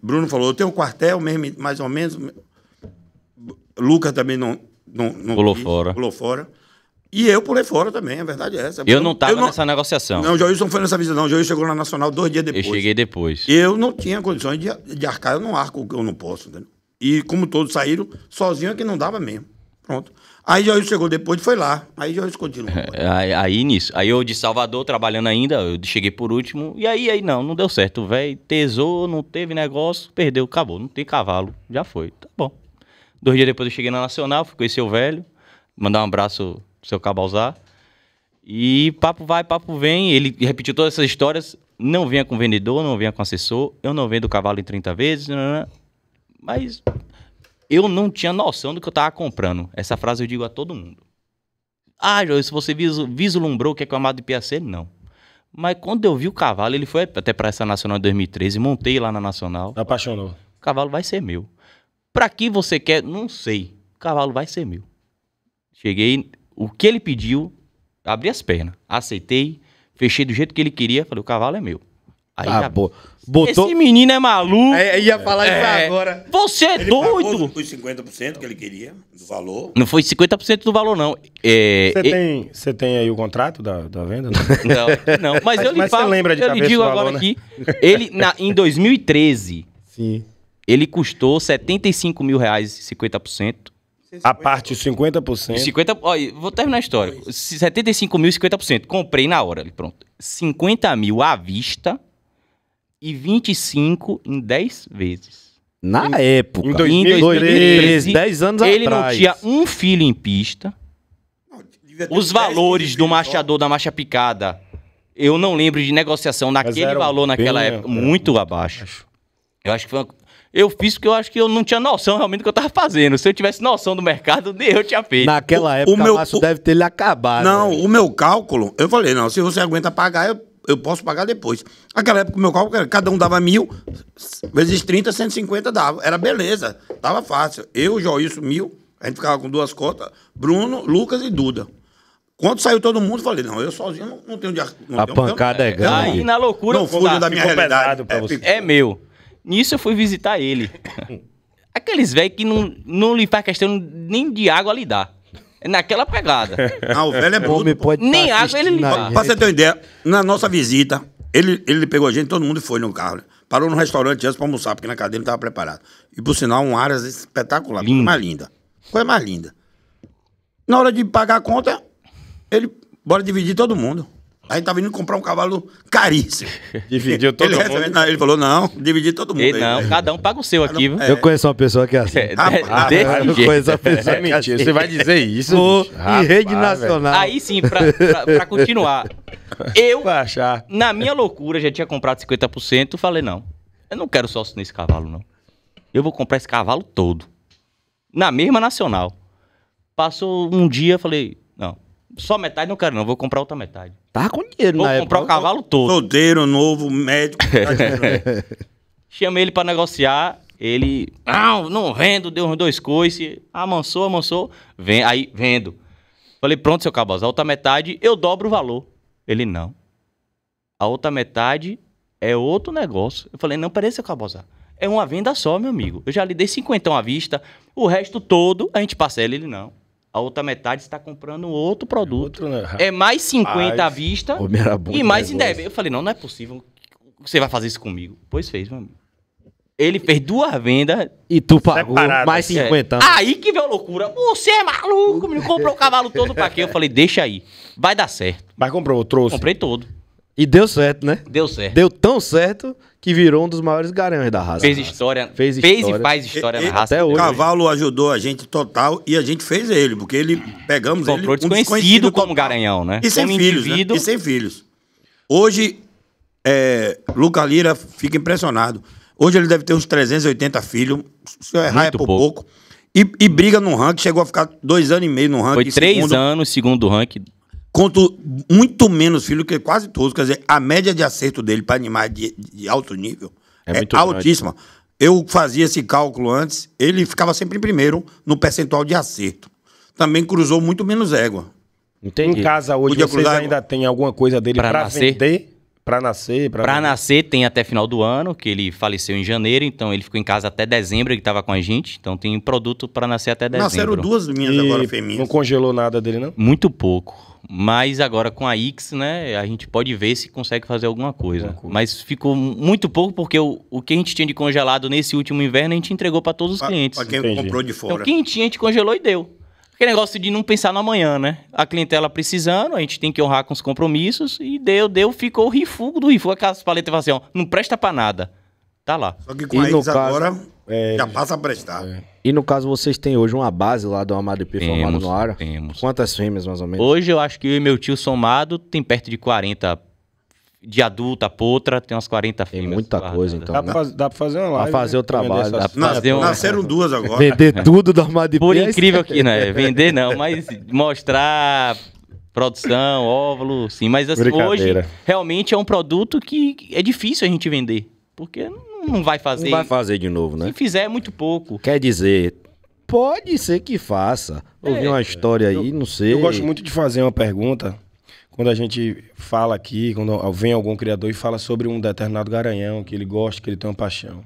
Bruno falou, eu tenho um quartel mesmo, mais ou menos. Lucas também não Pulou quis, fora. Pulou fora. E eu pulei fora também, a verdade é essa. Eu não tava nessa negociação. Não, o Joilson não foi nessa visita, não. O Joilson chegou na Nacional 2 dias Eu depois. cheguei depois. Eu não tinha condições de arcar, eu não arco, eu não posso, entendeu? E como todos saíram, sozinho é que não dava mesmo. Pronto. Aí Joilson chegou depois e foi lá. Aí Joilson continuou. Aí nisso. Aí eu de Salvador trabalhando ainda, eu cheguei por último. E aí não deu certo. O velho tesou, não teve negócio, perdeu, acabou. Não tem cavalo. Já foi. Tá bom. 2 dias depois eu cheguei na Nacional, fui conhecer o velho, mandar um abraço pro seu Cabalzar. E papo vai, papo vem. Ele repetiu todas essas histórias. Não venha com vendedor, não venha com assessor. Eu não vendo o cavalo em 30 vezes. Mas eu não tinha noção do que eu tava comprando. Essa frase eu digo a todo mundo. Joel, se você vislumbrou o que é o Amado de Piacere, não. Mas quando eu vi o cavalo, ele foi até para essa Nacional em 2013, montei lá na Nacional. Apaixonou. O cavalo vai ser meu. Pra que você quer? Não sei. O cavalo vai ser meu. Cheguei, o que ele pediu, abri as pernas. Aceitei, fechei do jeito que ele queria, falei, o cavalo é meu. Aí já... Botou... Esse menino é maluco. ia falar isso agora. Você é Ele doido. pagou os 50% que ele queria, do valor. Não foi 50% do valor, não. Você tem aí o contrato da venda? Não, mas eu lhe Mas você falo, lembra de eu lhe cabeça digo o agora valor, aqui. Ele, em 2013, Sim. ele custou R$75 mil, 50%. A parte, os 50%. 50, olha, vou terminar a história. 75 mil, 50%. Comprei na hora, pronto. 50 mil à vista e 25 em 10 vezes. Na época. em Em 2013, 10 anos ele atrás. não tinha um filho em pista. Os valores do machador da marcha picada, eu não lembro de negociação naquele eram valor naquela bem, época, muito abaixo. Eu acho que foi eu fiz porque eu acho que eu não tinha noção realmente do que eu tava fazendo. Se eu tivesse noção do mercado, nem eu tinha feito. Naquela época, o Márcio deve ter lhe acabado. Não, velho. o meu cálculo, eu falei, não, se você aguenta pagar, eu posso pagar depois. Naquela época, o meu cálculo era, cada um dava 1.000, vezes 30, 150 dava. Era beleza, tava fácil. Eu, Joilson, 1.000, a gente ficava com 2 cotas, Bruno, Lucas e Duda. Quando saiu todo mundo, eu falei, não, eu sozinho não tenho... A pancada é grande. Aí na loucura, Não fujo da minha ficou realidade. pesado pra você. é meu. Nisso eu fui visitar ele. Aqueles velhos que não lhe faz questão nem de água lhe dá. É naquela pegada. Ah, o velho é O homem bruto. pode Nem tá água ele assistindo limpa. aí. Pra você ter uma ideia, na nossa visita, ele pegou a gente, todo mundo foi no carro. Né? Parou no restaurante antes pra almoçar, porque na cadeia não tava preparado. E por sinal, um Aras espetacular, coisa mais linda. Coisa mais linda. Na hora de pagar a conta, ele, bora dividir todo mundo. Aí tava indo comprar um cavalo caríssimo. Dividiu todo ele, mundo. não, ele falou, não, dividir todo mundo. Ei, aí, não, velho. cada um paga o seu aqui, viu? Eu conheço uma pessoa que é assim. Rapaz, Desse Eu jeito. conheço uma pessoa É que mentira, você vai dizer isso? Pô, bicho? em rede Rapaz, nacional. Aí sim, pra continuar. Eu, Vai achar. na minha loucura, já tinha comprado 50%, falei, não, eu não quero sócio nesse cavalo, não. Eu vou comprar esse cavalo todo. Na mesma nacional. Passou um dia, falei, não, só metade não quero não, vou comprar outra metade. Tava com dinheiro Vou na comprar época. o cavalo todo. Solteiro, novo, médico. Chamei ele pra negociar, ele, não vendo, deu uns 2 coices, amansou, aí vendo. Falei, pronto, seu Cabosa, a outra metade eu dobro o valor. Ele, não. A outra metade é outro negócio. Eu falei, não, peraí, seu Cabosa, é uma venda só, meu amigo. Eu já lhe dei 50 à vista, o resto todo a gente parcela. Ele, não. A outra metade você está comprando outro produto. É mais 50 à vista Homem era bom e de mais em negócio. 10. Eu falei, não é possível. Você vai fazer isso comigo? Pois fez, meu amigo. Ele fez 2 vendas. E tu pagou Separado. mais 50 É. Aí que veio a loucura. Você é maluco, menino. Comprou o cavalo todo pra quê? Eu falei, deixa aí. Vai dar certo. Mas comprou, trouxe. Comprei todo. E deu certo, né? Deu certo. Deu tão certo que virou um dos maiores garanhões da raça. Fez história. Fez Fez história. e faz história na raça. Até O hoje. cavalo ajudou a gente total e a gente fez ele, porque ele pegamos ele Comprou desconhecido como total. Garanhão, né? E sem Como filhos, indivíduo. né? E sem filhos. Hoje, Lucas Lira fica impressionado. Hoje ele deve ter uns 380 filhos. Se eu errar Muito é por pouco. pouco. E briga no ranking, chegou a ficar 2 anos e meio no ranking. Foi 3 segundo, anos, segundo do ranking. Conto muito menos filhos que quase todos. Quer dizer, a média de acerto dele para animais de alto nível É é, muito altíssima. Eu fazia esse cálculo antes, ele ficava sempre em primeiro no percentual de acerto. Também cruzou muito menos égua. Entendi. Em casa hoje, Podia vocês cruzar- ainda tem alguma coisa dele Pra pra nascer? vender? Pra nascer? Pra nascer tem até final do ano, que ele faleceu em janeiro, então ele ficou em casa até dezembro, ele tava com a gente. Então tem produto pra nascer até dezembro. Nasceram 2 minhas E agora não fêmeas. congelou nada dele, não? Muito pouco. Mas agora com a X, né, a gente pode ver se consegue fazer alguma coisa. Mas ficou muito pouco porque o que a gente tinha de congelado nesse último inverno, a gente entregou para todos os clientes. Para quem Entendi. comprou de Então, fora. quem tinha, a gente congelou e deu. Aquele negócio de não pensar no amanhã, né? A clientela precisando, a gente tem que honrar com os compromissos e deu, ficou o rifugo do rifugo. Aquelas paletas assim, ó, não presta para nada. Tá lá. Só que com E a no X caso- agora já passa a prestar. E no caso, vocês têm hoje uma base lá do Amado IP formado no ar? Temos. Quantas fêmeas, mais ou menos? Hoje eu acho que eu e meu tio somado tem perto de 40 de adulta, potra, tem umas 40 Tem fêmeas. muita guardadas. coisa, então. Dá pra fazer uma live. fazer o Pra vender trabalho, essas dá pra fazer peças. um- Nasceram 2 agora. Vender tudo do Amado IP. Por é incrível isso. que, né? Vender não, mas mostrar produção, óvulo, sim. Mas assim, hoje Brincadeira. realmente é um produto que é difícil a gente vender. Porque não vai fazer. Não vai fazer de novo, Se né? fizer, é muito pouco. Quer dizer, pode ser que faça. Ouvi uma história aí, não sei. Eu gosto muito de fazer uma pergunta quando a gente fala aqui, quando vem algum criador e fala sobre um determinado garanhão que ele gosta, que ele tem uma paixão.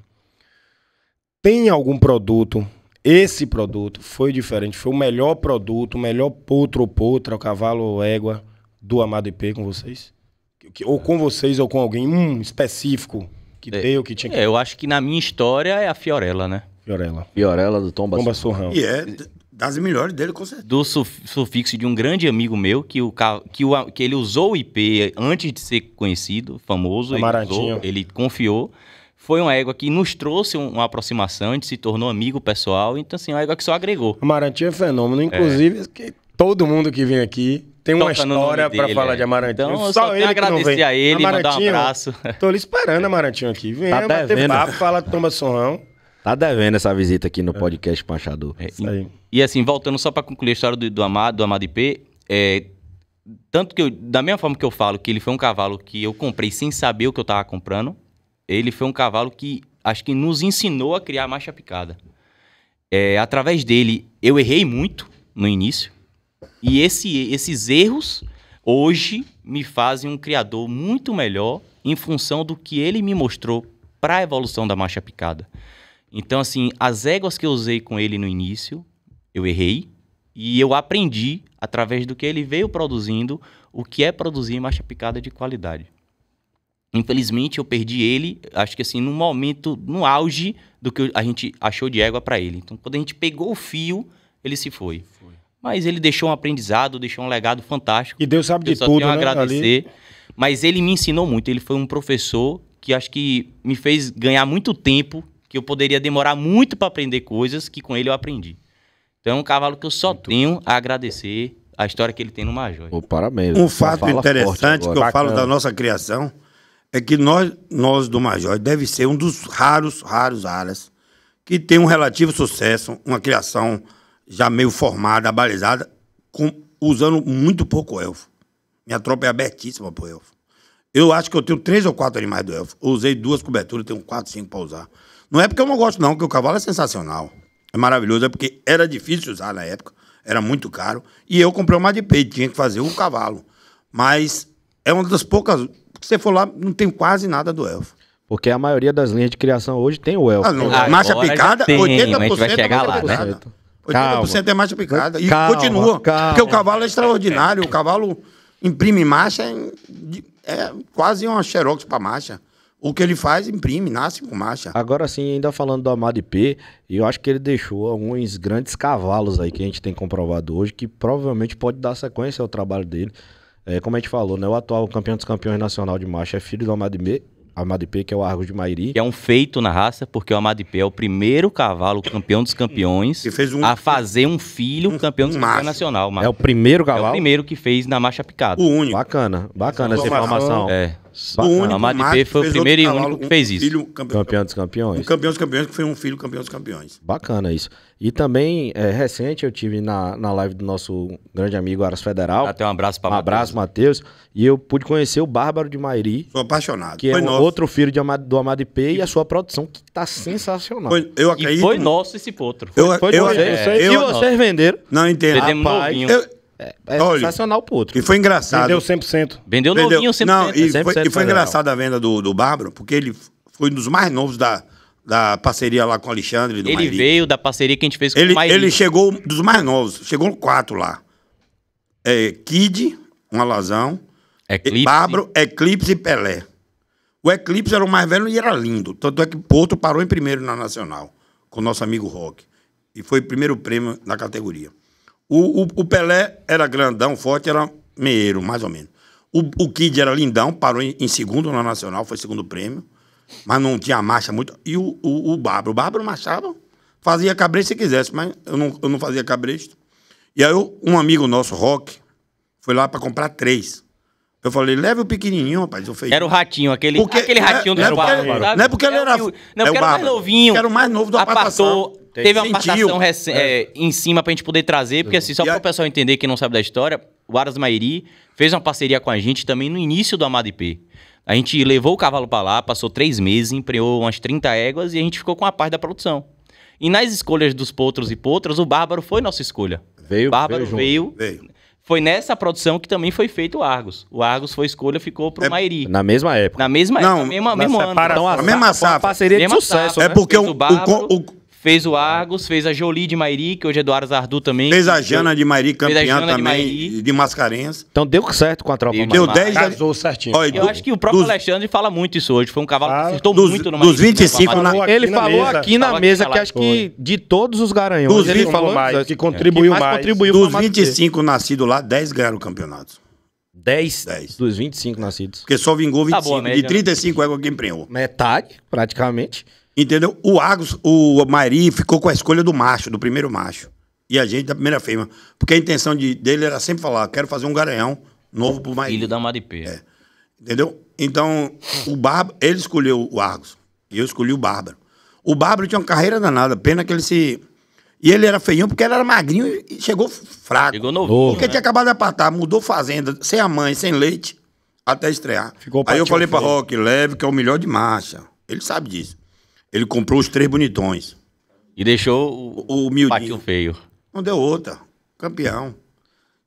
Tem algum produto, esse produto foi diferente, foi o melhor produto, o melhor potro ou potra, o cavalo ou égua do Amado IP com vocês? Ou com vocês ou com alguém específico que deu, que tinha que... Eu acho que na minha história é a Fiorella, né? Fiorella. Fiorella do Tomba. Tomba Surrão. E é das melhores dele, com certeza. Do sufixo de um grande amigo meu, que ele usou o IP antes de ser conhecido, famoso. Amarantinho. Ele confiou. Foi uma égua que nos trouxe uma aproximação, a gente se tornou amigo pessoal. Então, assim, uma égua que só agregou. Amarantinho é fenômeno. Inclusive, que todo mundo que vem aqui tem uma Toca no nome história pra dele, falar de Amarantinho. Então, eu só tenho a que não agradecer vem. a ele, mandar um Amarantinho, abraço. Tô lhe esperando, Amarantinho, aqui. Vem, Tá bater devendo. papo, fala de Tomba Surrão. Tá devendo essa visita aqui no podcast Panchador. Isso aí. E assim, voltando só para concluir a história do Amado IP, tanto que da mesma forma que eu falo que ele foi um cavalo que eu comprei sem saber o que eu tava comprando, ele foi um cavalo que acho que nos ensinou a criar marcha picada. Através dele, eu errei muito no início, e esses erros hoje me fazem um criador muito melhor em função do que ele me mostrou para a evolução da marcha picada. Então, assim, as éguas que eu usei com ele no início, eu errei e eu aprendi, através do que ele veio produzindo, o que é produzir marcha picada de qualidade. Infelizmente, eu perdi ele, acho que assim, no momento, no auge do que a gente achou de égua para ele. Então, quando a gente pegou o fio, ele se foi. Mas ele deixou um aprendizado, deixou um legado fantástico. E Deus sabe de Eu só tudo, tenho a né? agradecer. Mas ele me ensinou muito. Ele foi um professor que acho que me fez ganhar muito tempo, que eu poderia demorar muito para aprender coisas que com ele eu aprendi. Então é um cavalo que eu só tenho a agradecer a história que ele tem no Major. Pô, parabéns. Um Só fato fala interessante forte que eu agora. falo da nossa criação é que nós do Major deve ser um dos raros aras que tem um relativo sucesso, uma criação já meio formada, abalizada, usando muito pouco elfo. Minha tropa é abertíssima pro elfo. Eu acho que eu tenho 3 ou 4 animais do elfo. Eu usei 2 coberturas, tenho 4, 5 para usar. Não é porque eu não gosto, não, porque o cavalo é sensacional. É maravilhoso, é porque era difícil usar na época, era muito caro. E eu comprei uma de peito, tinha que fazer o cavalo. Mas é uma das poucas. Se você for lá, não tem quase nada do elfo. Porque a maioria das linhas de criação hoje tem o elfo. Marcha Agora já picada, tem, 80% a gente vai chegar lá, né? 80% é marcha picada. E Calma, continua. calma. Porque o cavalo é extraordinário. O cavalo imprime marcha, é quase uma xerox para marcha. O que ele faz, imprime, nasce com marcha. Agora sim, ainda falando do Amado IP, eu acho que ele deixou alguns grandes cavalos aí que a gente tem comprovado hoje, que provavelmente pode dar sequência ao trabalho dele. Como a gente falou, né? O atual campeão dos campeões nacional de marcha é filho do Amado IP, que é o Argos de Mairi. Que é um feito na raça, porque o Amado IP é o primeiro cavalo campeão dos campeões Que fez a fazer um filho campeão dos campeões macho. nacional. É o primeiro É o cavalo? primeiro que fez na marcha picada. O único. Bacana essa Informação. informação. É. O único O Amado macho IP foi o fez primeiro e outro único cavalo, que fez um isso. filho Campeão dos campeões. Um campeão dos campeões que foi um filho campeão dos campeões. Bacana isso. E também, recente, eu tive na live do nosso grande amigo Aras Federal. Até um abraço para Um abraço, Matheus. E eu pude conhecer o Bárbaro de Mairi, Sou apaixonado. que Foi é nosso. outro filho do Amado IP, e a sua produção, que tá sensacional. Eu E acredito. foi nosso esse potro. Foi de vocês. E vocês venderam. Não entendo. Vendemos Rapaz, novinho. É Olha, sensacional pro outro. E foi engraçado. Vendeu 100%. Vendeu Entendeu? novinho 100%. Não, e 100% foi federal. engraçado a venda do Bárbaro, porque ele foi um dos mais novos da parceria lá com o Alexandre. Do Ele Mairi. veio da parceria que a gente fez com Ele, o Mairi. ele chegou dos mais novos, chegou 4 lá. Kid, um alazão, Eclipse. Bárbaro, Eclipse e Pelé. O Eclipse era o mais velho e era lindo. Tanto é que Porto parou em primeiro na Nacional, com o nosso amigo Roque. E foi o primeiro prêmio na categoria. O Pelé era grandão, forte, era meieiro, mais ou menos. O Kid era lindão, parou em segundo na Nacional, foi segundo prêmio. Mas não tinha marcha muito. E o Bárbaro. O Bárbaro marchava, fazia cabresto se quisesse, mas eu não fazia cabresto. E aí um amigo nosso, Roque, foi lá para comprar 3. Eu falei, leve o pequenininho, rapaz. Eu falei, Era o ratinho, aquele ratinho do não é porque- Bárbaro, sabe? não é porque ele era. Não, é porque o era mais Bárbaro. novinho. Era o mais novo do Apartou. apartação. Teve uma Sentiu. apartação em cima pra gente poder trazer, porque assim, só E para a- o pessoal entender que não sabe da história, o Aras Mairi fez uma parceria com a gente também no início do Amado IP. A gente levou o cavalo pra lá, passou 3 meses, empreou umas 30 éguas e a gente ficou com a parte da produção. E nas escolhas dos potros e potras, o Bárbaro foi nossa escolha. Veio, O Bárbaro veio veio. Veio. Foi nessa produção que também foi feito o Argos. O Argos foi escolha, ficou pro Mairi. Na mesma época. Na mesma Não, época, na mesmo ano. separação. Então, A mesma uma safra. parceria de Mesma sucesso, safra. né? É porque Fez o Bárbaro, fez o Argos, fez a Jolie de Mairi, que hoje é do Aras Ardu também. Fez a Jana de Mairi, Fez a campeã Jana de também, Mairi. de Mascarenhas. Então deu certo com a tropa. Deu Mairi. Deu 10 Casou certinho. Olha, Eu acho que o próprio Alexandre fala muito isso hoje. Foi um cavalo que acertou Dos- muito no dos Mairi. 25 né? na- Falou Ele aqui na falou mesa. aqui na Falou aqui mesa na que live. acho que de todos os garanhões, Dos ele 20 falou mais, que que contribuiu mais mais. contribuiu Dos com a 25 nascidos lá, 10 ganharam o campeonato. 10 10. dos 25 nascidos. Porque só vingou Tá 25. boa a média, de 35 éguas que emprenhou. Metade, praticamente. Entendeu? O Argos, o Mairi ficou com a escolha do macho, do primeiro macho. E a gente da primeira fêmea. Porque a intenção dele era sempre falar, quero fazer um garanhão novo pro Mairi. Filho da Madipê. Entendeu? Então, ele escolheu o Argos. E eu escolhi o Bárbaro. O Bárbaro tinha uma carreira danada. Pena que ele se... E ele era feinho porque ele era magrinho e chegou fraco. Chegou novinho. Porque né? tinha acabado de apartar, mudou fazenda, sem a mãe, sem leite, até estrear. Ficou Aí eu patinho falei pra feio. Roque, leve que é o melhor de marcha. Ele sabe disso. Ele comprou os 3 bonitões. E deixou O o miudinho. patinho feio. Não deu outra. Campeão.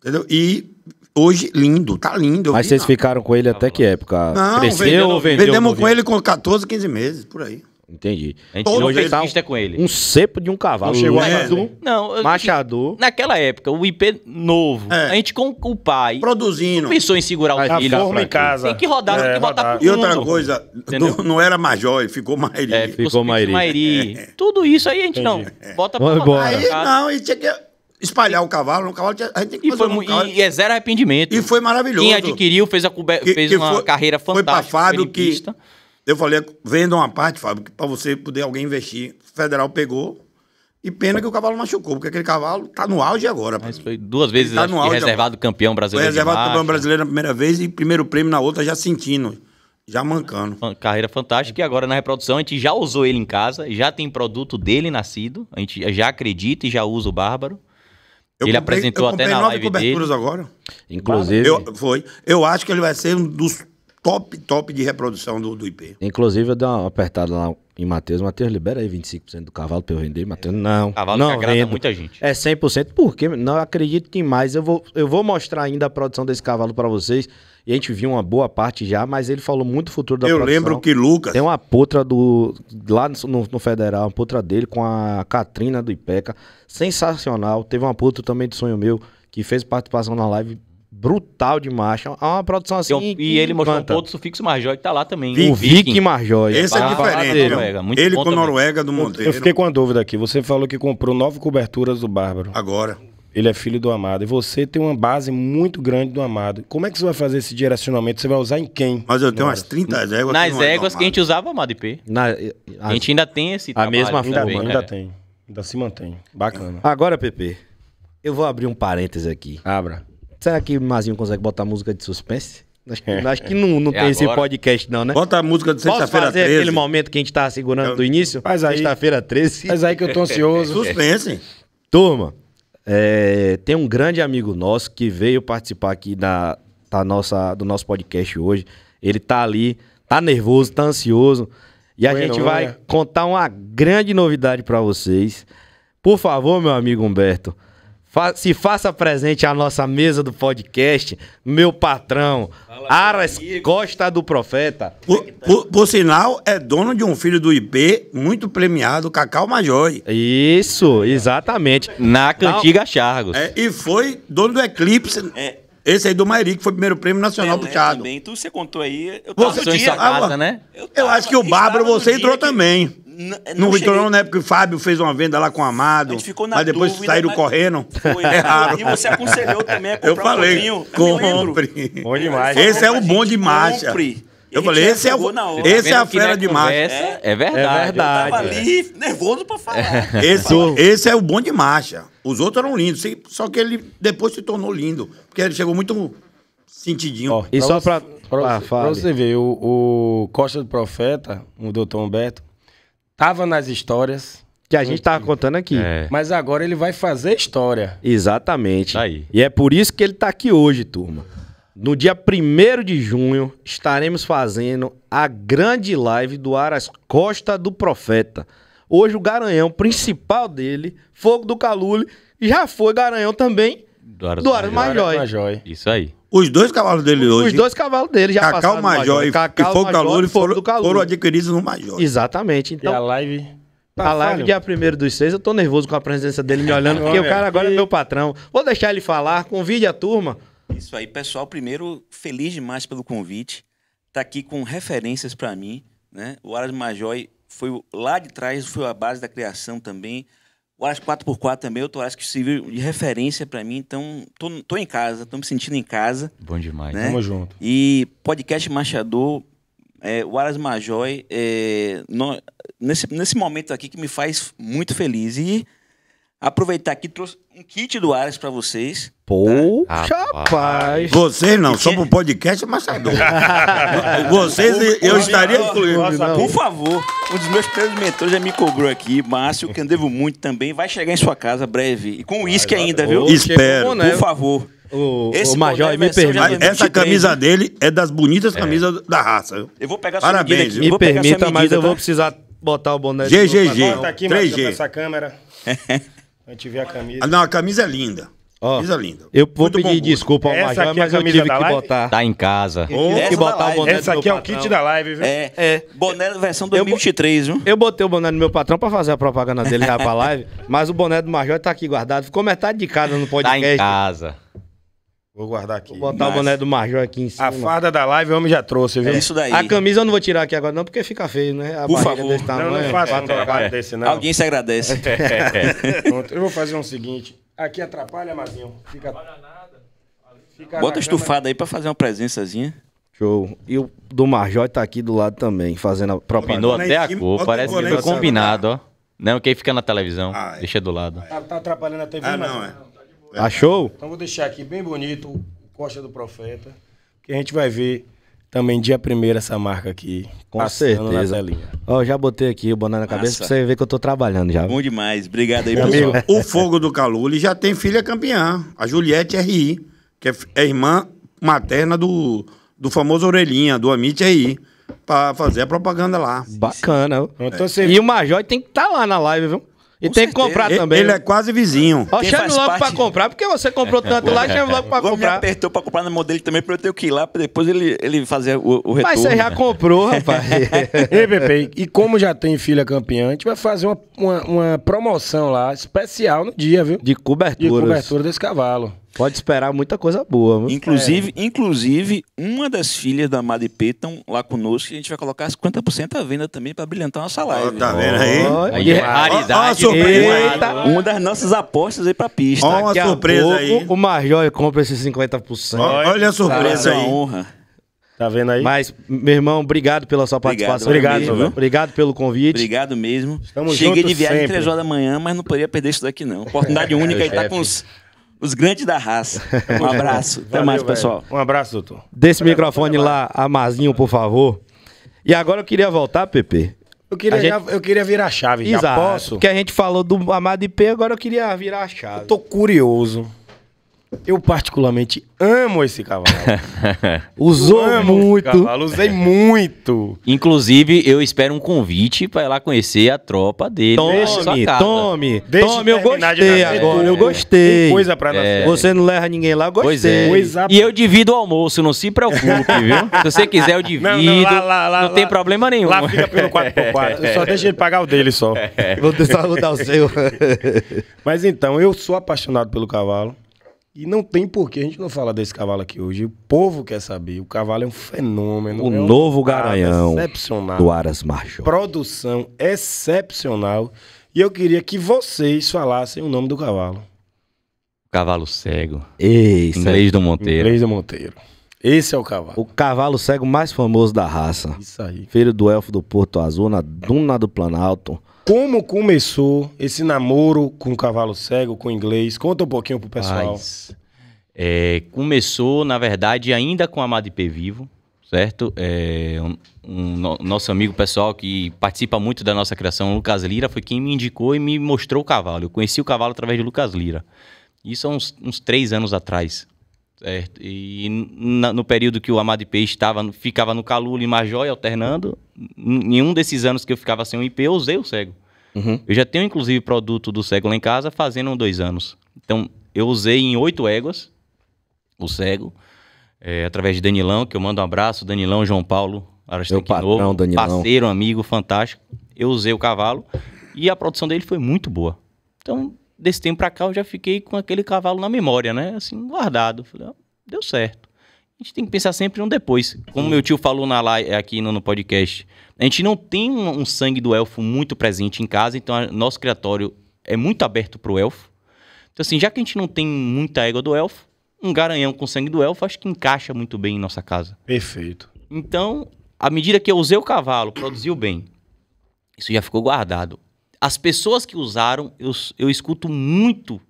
Entendeu? E hoje, lindo, tá lindo. Eu Mas vi vocês na- ficaram com ele até que época? Não, Cresceu ou vendeu? vendemos novinho? com ele com 14, 15 meses, por aí. Entendi. A gente Todo não jeito fez tá pista com ele. Um cepo de um cavalo. Não chegou a lindo, fazer. Não, machador. naquela época, o IP novo, É. a gente com o pai Produzindo. pensou em segurar o Vai A filho. forma em casa. Tem que rodar, tem que botar pro E outra mundo. coisa, Entendeu? não era Major, ficou Mairi. É, Ficou ficou Mairi. Mairi. Tudo isso aí a gente não. Bota pra Vamos rodar. embora. Aí, não, e tinha que espalhar o cavalo. O cavalo a gente tem que E, fazer foi, um cavalo. e é zero arrependimento. E foi maravilhoso. Quem adquiriu fez, fez uma foi- carreira Foi pra fantástica. Fábio em que... pista. Eu falei, venda uma parte, Fábio, pra você poder alguém investir. O Federal pegou E pena que o cavalo machucou, porque aquele cavalo tá no auge agora. Mas foi 2 vezes Tá no auge reservado campeão Foi brasileiro. reservado de campeão marcha. brasileiro na primeira vez e primeiro prêmio na outra já sentindo, já mancando. Carreira fantástica. E agora na reprodução a gente já usou ele em casa, já tem produto dele nascido. A gente já acredita e já usa o Bárbaro. Ele apresentou até na live coberturas dele. agora. Inclusive, Eu acho que ele vai ser um dos top de reprodução do IP. inclusive, eu dei uma apertada lá em Matheus. Matheus, libera aí 25% do cavalo pra eu vender. Matheus, não. Cavalo não que agrada vendo. muita gente. É 100%. Por quê? Não acredito demais. Eu vou mostrar ainda a produção desse cavalo pra vocês. E a gente viu uma boa parte já, mas ele falou muito do futuro da Eu produção. lembro que Lucas... Tem uma putra lá no Federal, uma putra dele com a Catrina do Ipeca. Sensacional. Teve uma putra também do Sonho Meu, que fez participação na live brutal de marcha. É uma produção assim. E ele mostrou um encanta. outro sufixo Marjói que tá lá também. O Viking Marjói. Esse é Ah, diferente. dele. viu? Muito Ele bom com também. Noruega do Monteiro. Eu fiquei com uma dúvida aqui. Você falou que comprou 9 coberturas do Bárbaro. Agora. Ele é filho do Amado. E você tem uma base muito grande do Amado. Como é que você vai fazer esse direcionamento? Você vai usar em quem? Mas eu tenho umas 30 éguas. Nas éguas que a gente usava Amado IP. A gente ainda tem esse trabalho mesma também, forma, né? Ainda tem. Ainda se mantém. Bacana. Agora, Pepe, eu vou abrir um parêntese aqui. Abra. Será que o Mazinho consegue botar música de suspense? Acho que não tem esse agora. podcast não, né? Bota a música de Posso sexta-feira fazer 13. aquele momento que a gente tá segurando do início? Faz aí. Sexta-feira 13. Mas aí que eu tô ansioso. Suspense. Turma, tem um grande amigo nosso que veio participar aqui do nosso podcast hoje. Ele tá ali, tá nervoso, tá ansioso. E a gente vai contar uma grande novidade pra vocês. Por favor, meu amigo Humberto, se faça presente à nossa mesa do podcast, meu patrão, Aras Costa do Profeta. Por sinal, é dono de um filho do IP muito premiado, Cacau Majói. Isso, exatamente. Na Cantiga Chargos. E foi dono do Eclipse. Esse aí do Mairi, que foi o primeiro prêmio nacional puxado. Também, tudo você contou aí. Você Passou em sua casa, né? Eu acho que o Bárbaro você entrou também. Não entrou não, na época que o Fábio fez uma venda lá com o Amado. A gente ficou na mas depois dúvida, saíram mas- correndo. Foi. Erraram. E você aconselhou também a comprar Eu falei, um pouquinho. Eu me lembro. compre. Bom demais. Esse é o Pra bom gente, de marcha. compre. E Eu a falei, gente esse é chegou na hora. esse é a Vendo que fera na de marcha. conversa É verdade. É verdade. Tava ali nervoso pra falar. Esse é o bom de marcha. Os outros eram lindos, só que ele depois se tornou lindo. Porque ele chegou muito sentidinho. Ó, E só pra... Pra Fábio. você ver, o Costa do Profeta, o doutor Humberto, tava nas histórias, Que a gente tava contando aqui. É. mas agora ele vai fazer história. Exatamente. Aí. E é por isso que ele tá aqui hoje, turma. No dia 1º de junho, estaremos fazendo a grande live do Aras Costa do Profeta. Hoje o garanhão principal dele, Fogo do Calule, já foi garanhão também do Aras Majói. Majói. Isso aí. Os dois cavalos dele hoje, Os 2 cavalos dele já Cacau passaram no Major e Cacau Fogo Major Calor e Fogo do Calule. foram adquiridos no Major. Exatamente. E a Então, live... a live dia 1º/6, eu tô nervoso com a presença dele me olhando, porque o cara agora é meu patrão. Vou deixar ele falar, convide a turma. Isso aí, pessoal. Primeiro, feliz demais pelo convite. Tá aqui com referências pra mim, né? O Aras Majói foi lá de trás, foi a base da criação também. O Aras 4x4 também, outro Aras que serviu de referência pra mim. Então, tô em casa, tô me sentindo em casa, Bom demais. né? Tamo junto. E podcast Marchador, o Aras Majói, nesse momento aqui que me faz muito feliz. E aproveitar aqui, trouxe um kit do Aras pra vocês. Poxa, rapaz. Vocês não, só pro podcast Machador. Vocês, eu estaria incluído. Por favor, um dos meus primeiros mentores já me cobrou aqui, Márcio, que eu devo muito também, vai chegar em sua casa breve. E com uísque ainda, viu? Espero. Chegou, né? Por favor. O Major, boné me versão permite. já Mas essa 2023, camisa dele é das bonitas camisas da raça. Viu? Eu vou pegar sua Parabéns, medida aqui. viu? Me Vou pegar sua permita, mas medida, eu vou tá? precisar botar o boné. GGG. Bota aqui, 3G. Marcelo, pra essa câmera. A gente vê a camisa. Ah, não, a camisa é linda. Ó, Camisa linda. Eu vou Muito bom pedir gosto. desculpa ao Essa Major, aqui é a mas eu camisa tive da que live? botar. Tá em casa. Tive que Essa botar da o live. boné do Essa meu aqui é o patrão. kit da live, viu? Boné versão 2023, viu? Eu botei o boné do meu patrão pra fazer a propaganda dele já pra live, mas o boné do Major tá aqui guardado. Ficou metade de casa no Tá podcast. em casa. Vou guardar aqui. Vou botar o boné do Major aqui em cima. A farda da live o homem já trouxe, viu? É isso daí. A camisa eu não vou tirar aqui agora não, porque fica feio, né? A Por barriga favor. desse Não, tamanho, não faça um quatro- trabalho desse, não. Alguém se agradece. Pronto, eu vou fazer o seguinte. Aqui atrapalha, Mazinho. Fica Bota na estufada aí pra fazer uma presençazinha. Show. E o do Major tá aqui do lado também, fazendo a propaganda. Combinou Boné até em a cima, cor. bota o Parece que boné foi em cima. combinado, ó. Não, que aí fica na televisão. Ah, é. Deixa do lado. Tá atrapalhando a TV, Ah, mas... não, é. Achou? Então vou deixar aqui bem bonito o Costa do Profeta, que a gente vai ver também dia 1º essa marca aqui. Com passando certeza. na telinha. Ó, já botei aqui o boné na cabeça pra você ver que eu tô trabalhando já. Bom demais. Obrigado aí, Meu pessoal. amigo, O Fogo do Calu, ele já tem filha campeã, a Juliette RI, que é irmã materna do famoso Orelhinha, do Amit RI, pra fazer a propaganda lá. Bacana. Então você... E o Major tem que estar lá na live, viu? E Com tem que certeza. comprar Ele, também. ele é quase vizinho. Ó, Quem chame faz logo parte- pra comprar, porque você comprou tanto lá, chame logo pra Agora me comprar. apertou pra comprar na mão dele também, pra eu ter que ir lá, pra depois ele fazer o retorno. Mas você já comprou, rapaz. Ei, Pepe, e como já tem filha campeã, a gente vai fazer uma promoção lá, especial no dia, viu? De De coberturas. cobertura desse cavalo. Pode esperar muita coisa boa, viu? Inclusive, uma das filhas da Amada IP estão lá conosco e a gente vai colocar 50% à venda também pra brilhantar nossa Ó, live. tá vendo aí? Olha. Aí é Ó, ó a raridade. surpresa aí. Eita. Uma das nossas apostas aí pra pista. Ó, uma Daqui a surpresa pouco, aí. o Major compra esses 50%. Olha a surpresa é uma aí. honra. Tá vendo aí? Mas, meu irmão, obrigado pela sua participação. Obrigado, mesmo, viu? Obrigado pelo convite. Obrigado mesmo. Estamos Cheguei juntos de viagem sempre. 3 horas da manhã, mas não poderia perder isso daqui, não. Oportunidade única e tá com os grandes da raça. Um abraço. Até Valeu, mais, velho. pessoal. Um abraço, doutor. Dê esse microfone lá, Amazinho, por favor. E agora eu queria voltar, Pepe. Eu queria virar a chave, já Exato. posso? Porque a gente falou do Amado IP, agora eu queria virar a chave. Tô curioso. Eu particularmente amo esse cavalo. Usou Amo muito. esse cavalo, usei muito. Inclusive, eu espero um convite pra ir lá conhecer a tropa dele. na sua Tome, casa. tome. Deixa Tome, eu terminar de gostei nascer. agora. Eu Tem gostei. coisa pra nascer. Você não leva ninguém lá, eu gostei. Pois é. Coisa- E eu divido o almoço, não se preocupe, viu? Se você quiser, eu divido. Não, tem problema nenhum. Lá fica pelo 4x4. Só deixa ele pagar o dele só. Vou só mudar o seu. Mas então, eu sou apaixonado pelo cavalo. E não tem porquê a gente não falar desse cavalo aqui hoje. O povo quer saber. O cavalo é um fenômeno. O é um novo cavalo Garanhão excepcional. do Aras Major. Produção excepcional. E eu queria que vocês falassem o nome do cavalo. Cavalo cego. Ei, Inglês do Monteiro. Inglês do Monteiro. Esse é o cavalo. o cavalo cego mais famoso da raça. Isso aí. Filho do elfo do Porto Azul, na Duna do Planalto. Como começou esse namoro com o cavalo cego, com o inglês? Conta um pouquinho pro pessoal. Rapaz, começou, na verdade, ainda com a Amado IP vivo, certo? Nosso amigo pessoal que participa muito da nossa criação, Lucas Lira, foi quem me indicou e me mostrou o cavalo. Eu conheci o cavalo através de Lucas Lira. Isso há uns 3 anos atrás, certo? E no período que o Amado IP ficava no Calu e Major alternando, em um desses anos que eu ficava sem o IP, eu usei o cego. Uhum. Eu já tenho, inclusive, produto do cego lá em casa fazendo 2 anos. Então, eu usei em 8 éguas o cego, através de Danilão, que eu mando um abraço. Danilão, João Paulo, Meu patrão, Danilão. parceiro, amigo, fantástico. Eu usei o cavalo e a produção dele foi muito boa. Então, desse tempo pra cá, eu já fiquei com aquele cavalo na memória, né? Assim, guardado. Falei, deu certo. A gente tem que pensar sempre no depois. Como meu tio falou aqui no podcast, a gente não tem um sangue do elfo muito presente em casa, então nosso criatório é muito aberto pro elfo. Então, assim, já que a gente não tem muita égua do elfo, um garanhão com sangue do elfo acho que encaixa muito bem em nossa casa. Perfeito. Então, à medida que eu usei o cavalo, produziu bem, isso já ficou guardado. As pessoas que usaram, eu escuto muito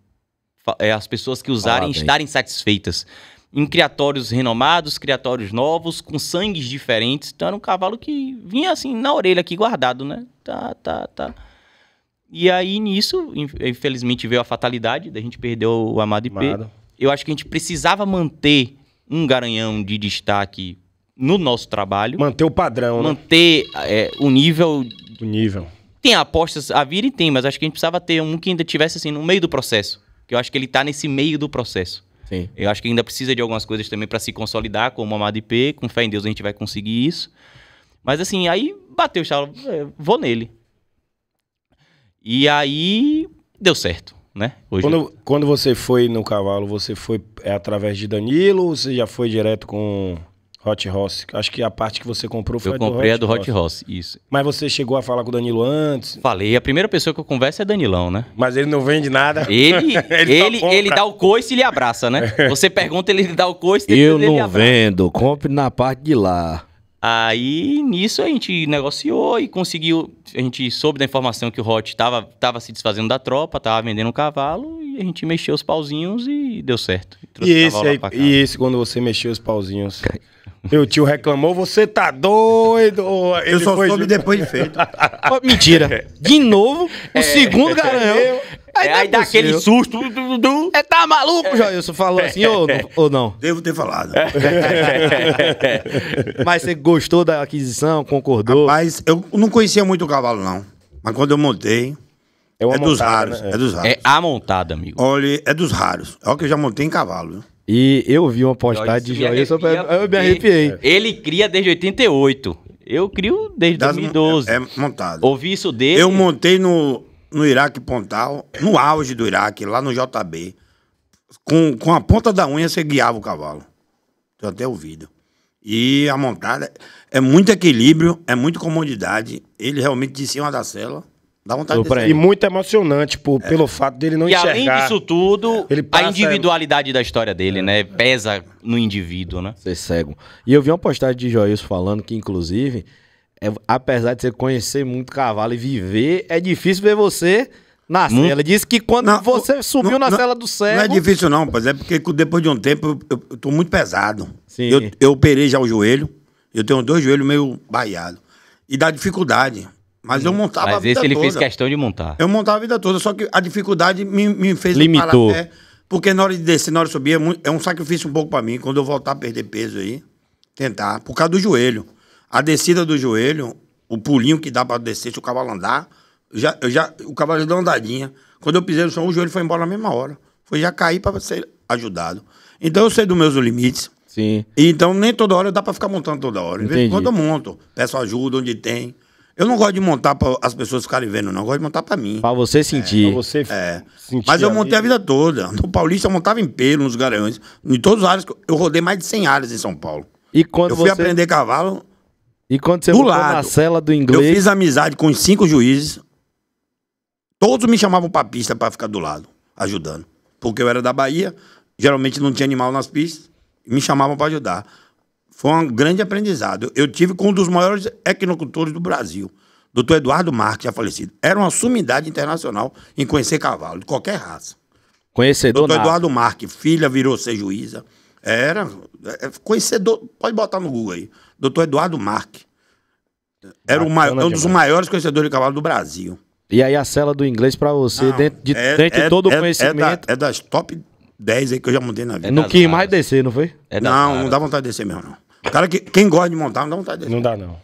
as pessoas que usarem estarem satisfeitas. Em criatórios renomados, criatórios novos, com sangues diferentes. Então era um cavalo que vinha assim na orelha aqui guardado, né? Tá. E aí nisso, infelizmente veio a fatalidade, da gente perder o Amado IP. Eu acho que a gente precisava manter um garanhão de destaque no nosso trabalho. Manter o padrão, manter o nível. O nível. Tem apostas a vir e tem, mas acho que a gente precisava ter um que ainda estivesse assim, no meio do processo. Que eu acho que ele tá nesse meio do processo. Sim. Eu acho que ainda precisa de algumas coisas também para se consolidar, como o Amado IP. Com fé em Deus a gente vai conseguir isso. Mas assim, aí bateu o chalo, vou nele. E aí deu certo, né? Hoje Quando você foi no cavalo, você foi através de Danilo ou você já foi direto com Hot Ross? Acho que a parte que você comprou foi eu comprei a do Hot Ross, isso. Mas você chegou a falar com o Danilo antes? Falei, a primeira pessoa que eu converso é Danilão, né? Mas ele não vende nada. Ele dá o coice e ele abraça, né? Você pergunta, ele dá o coice, depois Eu ele não abraça. vendo, compre na parte de lá. Aí, nisso, a gente negociou e conseguiu... A gente soube da informação que o Hot tava se desfazendo da tropa, tava vendendo um cavalo, e a gente mexeu os pauzinhos e deu certo. E esse, quando você mexeu os pauzinhos... Meu tio reclamou, você tá doido? Eu só soube depois de feito. Mentira. De novo, o segundo garanhão. Aí dá aquele susto. Tá maluco, Joilson? Falou assim ou não? Devo ter falado. Mas você gostou da aquisição, concordou? Mas eu não conhecia muito o cavalo, não. Mas quando eu montei, uma dos montada, raros. né? É dos raros. É a montada, amigo. Olha, é dos raros. Olha que eu já montei em cavalo, viu? E eu vi uma postagem de Joilson, eu me arrepiei. Ele cria desde 88. Eu crio desde 2012. É montado. Ouvi isso dele. Eu montei no Iraque Pontal, no auge do Iraque, lá no JB. Com a ponta da unha você guiava o cavalo. Tenho até ouvido. E a montada é muito equilíbrio, é muito comodidade. Ele realmente de cima da sela. Dá vontade de descer. E muito emocionante, pelo fato dele não enxergar. E além disso tudo, ele passa... a individualidade da história dele, né? Pesa no indivíduo, né? Ser cego. E eu vi uma postagem de Joilson falando que, inclusive, apesar de você conhecer muito cavalo e viver, é difícil ver você na cela. Ele disse que quando você subiu na cela do cego... Não é difícil não, pois é porque depois de um tempo eu tô muito pesado. Sim. Eu operei já o joelho, eu tenho 2 joelhos meio baiados. E dá dificuldade. Mas eu montava a vida toda. Mas esse ele fez questão de montar. Eu montava a vida toda, só que a dificuldade me fez limitou. parar pé. Porque na hora de descer, na hora de subir, é um sacrifício um pouco pra mim. Quando eu voltar a perder peso aí, tentar. Por causa do joelho. A descida do joelho, o pulinho que dá pra descer, se o cavalo andar, o cavalo já deu uma andadinha. Quando eu pisei no chão, o joelho foi embora na mesma hora. Foi já cair pra ser ajudado. Então eu sei dos meus limites. Sim. E então nem toda hora dá pra ficar montando toda hora. De vez em quando eu monto. Peço ajuda onde tem. Eu não gosto de montar para as pessoas ficarem vendo, não. Eu gosto de montar para mim. Para você sentir. Pra você sentir. Mas eu montei a vida toda. No Paulista eu montava em pelo, nos garanhões. Em todas as áreas. Eu rodei mais de 100 áreas em São Paulo. E quando eu fui aprender cavalo. E quando você voltou na cela do inglês... Eu fiz amizade com os 5 juízes. Todos me chamavam para pista para ficar do lado, ajudando. Porque eu era da Bahia. Geralmente não tinha animal nas pistas. E me chamavam para ajudar. Foi um grande aprendizado. Eu tive com um dos maiores equinocultores do Brasil, Dr. Eduardo Marques, já falecido. Era uma sumidade internacional em conhecer cavalo, de qualquer raça. Conhecedor Dr. Eduardo Marques, filha virou ser juíza. Era conhecedor, pode botar no Google aí. Dr. Eduardo Marques. Era um dos maiores conhecedores de cavalo do Brasil. E aí a cela do inglês para você, não, dentro de todo o conhecimento... É das top 10 aí que eu já montei na vida. Não quis mais descer, não foi? Não dá vontade de descer mesmo, não. Cara, quem gosta de montar, não dá vontade de descer. Não dá, não.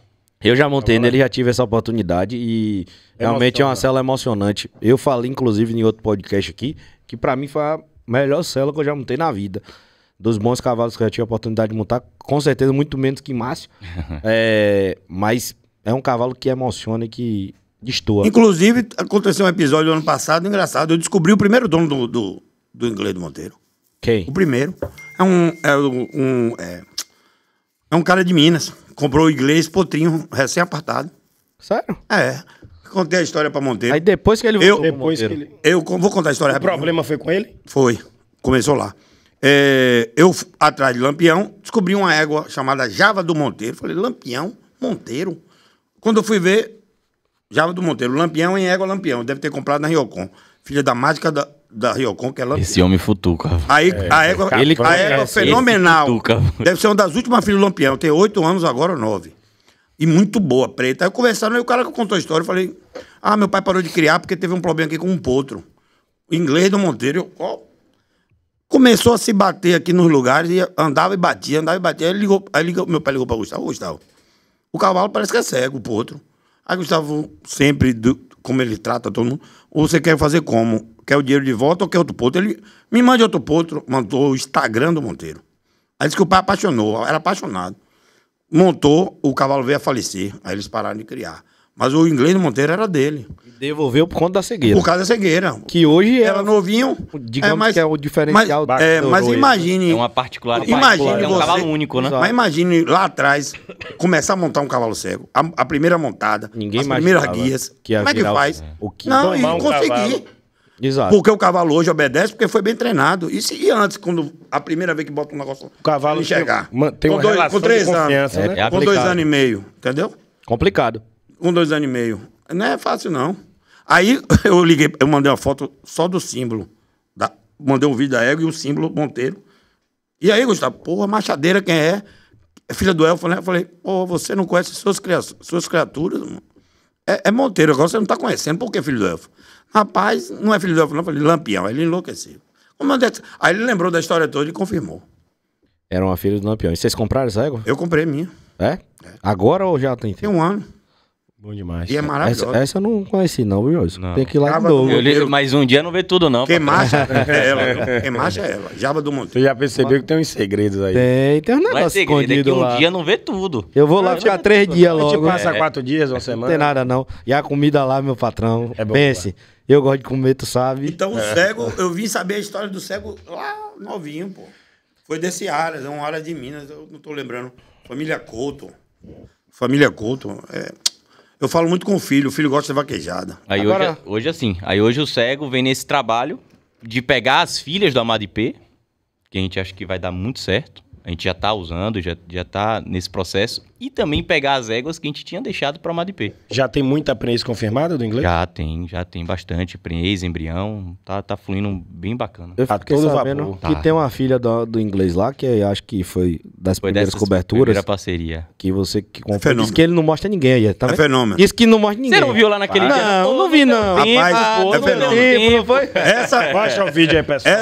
Eu já montei nele, já tive essa oportunidade e realmente é uma cela emocionante. Eu falei, inclusive, em outro podcast aqui, que pra mim foi a melhor cela que eu já montei na vida. Dos bons cavalos que eu já tive a oportunidade de montar, com certeza muito menos que Márcio. Mas é um cavalo que emociona e que destoa. Inclusive, aconteceu um episódio ano passado, engraçado. Eu descobri o primeiro dono do inglês do Monteiro. Quem? O primeiro. É um cara de Minas. Comprou o inglês potrinho, recém-apartado. Sério? Contei a história pra Monteiro. Aí depois que ele voltou Eu vou contar a história rapidinho. O problema foi com ele? Foi. Começou lá. Eu, atrás de Lampião, descobri uma égua chamada Java do Monteiro. Falei, Lampião? Monteiro? Quando eu fui ver, Java do Monteiro. Lampião em égua Lampião. Deve ter comprado na Riocon. Filha da mágica da Riocon, que é Lampião. Esse homem futuca. Aí a égua fenomenal. Deve ser uma das últimas filhas do Lampião. Tem 8 anos agora, ou 9. E muito boa, preta. Aí conversaram, aí o cara que contou a história, eu falei, meu pai parou de criar porque teve um problema aqui com um potro. O inglês do Monteiro, começou a se bater aqui nos lugares, e andava e batia. Aí meu pai ligou para Gustavo. Gustavo, o cavalo parece que é cego, o potro. Aí Gustavo, sempre, como ele trata todo mundo, ou você quer fazer como? Quer o dinheiro de volta ou quer outro potro? Ele me mande outro potro, mandou o Instagram do Monteiro. Aí disse que o pai apaixonou, era apaixonado. Montou, o cavalo veio a falecer. Aí eles pararam de criar. Mas o inglês do Monteiro era dele. Devolveu por conta da cegueira. Por causa da cegueira. Que hoje era novinho. Digamos que é o diferencial. Mas imagine... É uma particularidade. Imagine é um cavalo único, né? Mas imagine lá atrás, começar a montar um cavalo cego. A primeira montada. Ninguém as primeiras guias. Como é que faz? O que não, e conseguir. Exato. Porque o cavalo hoje obedece porque foi bem treinado. E antes, quando a primeira vez que bota um negócio... O cavalo enxergar. tem uma relação com 3 de confiança, anos, né? com 2 anos e meio, entendeu? Complicado. Com 2 anos e meio. Não é fácil, não. Aí eu mandei uma foto só do símbolo. Mandei um vídeo da égua e o símbolo Monteiro. E aí, Gustavo, porra, machadeira quem é? É filha do Elfo, né? Eu falei, pô, você não conhece suas criaturas? Mano. É Monteiro, agora você não tá conhecendo. Por que filho do Elfo? Rapaz, não é filho do Elfo, não. Eu falei, Lampião. Aí ele enlouqueceu. Aí ele lembrou da história toda e confirmou. Era uma filha do Lampião. E vocês compraram essa égua? Eu comprei minha. É? Agora ou já tem tempo? Tem 1 ano. Bom demais. E é maravilhoso. Essa eu não conheci não, viu, Joyce? Não. Tem que ir lá de Java novo. do Mas um dia não vê tudo, não. Quem papai. marcha é ela. Viu? Quem marcha é ela. Java do Você Monteiro. já percebeu que tem uns segredos aí. Tem um Não é negócio segredo, é que escondido um lá. dia não vê tudo. Eu vou lá ficar 3 dias A gente logo. passa 4 dias, uma Não semana. tem nada não. E a comida lá, meu patrão. É bom, Pense, eu gosto de comer, tu sabe. Então o cego, eu vim saber a história do cego lá novinho, pô. Foi desse Aras, é um Aras de Minas, eu não tô lembrando. Família Couto. Eu falo muito com o filho gosta de vaquejada. Aí Agora- hoje assim, aí hoje o cego vem nesse trabalho de pegar as filhas do Amado IP, que a gente acha que vai dar muito certo. A gente já tá usando, já tá nesse processo. E também pegar as éguas que a gente tinha deixado para o Amado IP. Já tem muita prenhez confirmada do inglês? Já tem bastante prenhez, embrião, tá fluindo bem bacana. Eu A fiquei todo sabendo vapor. que Tá. tem uma filha do inglês lá, que acho que foi das Foi primeiras dessa coberturas, primeira parceria. que você que comprou. fenômeno. Diz que ele não mostra ninguém aí, tá É vendo? fenômeno. Diz que não mostra ninguém. Você não viu lá naquele dia? Não vi não. Rapaz, pô, é não deu fenômeno. tempo. Não foi? Essa, Mostra o vídeo aí, pessoal.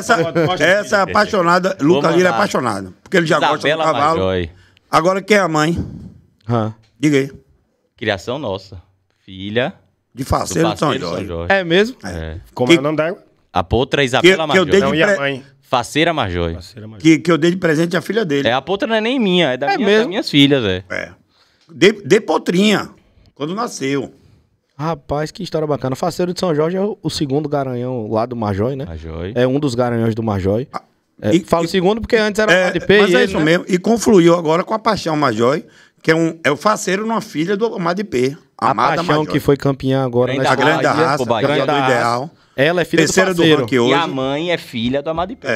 essa apaixonada, Luca Lira é mandar. apaixonado. Porque ele já gosta do Isabela cavalo. Majoy. Agora quem é a mãe? Hã. Diga aí. Criação nossa. Filha De do Faceiro de São parceiro São Jorge. Jorge. É mesmo? É. Como é o nome da água? A potra é Isabela Que eu Marjoy. dei Não, de e a pre- mãe? Faceira Marjoy. Parceira Major. Que eu dei de presente à filha dele. É, a potra não é nem minha, é É das mesmo? minhas filhas, é. É. De potrinha. Quando nasceu. Rapaz, que história bacana. Faceiro de São Jorge é o segundo garanhão lá do Marjói, né? Marjoy. É um dos garanhões do Marjói. E- Falo e- segundo porque antes era de P mas e é ele, isso né? mesmo. E confluiu agora com a Paixão Majói, que é o faceiro numa filha do Amado P. A Amada Paixão Majói. que foi campeã agora Grande nessa A grande da Bahia, raça, pô, Bahia. grande do Grande da ideal. Ela é filha Terceira do do parceiro. ranking E hoje. a mãe é filha do Amado IP.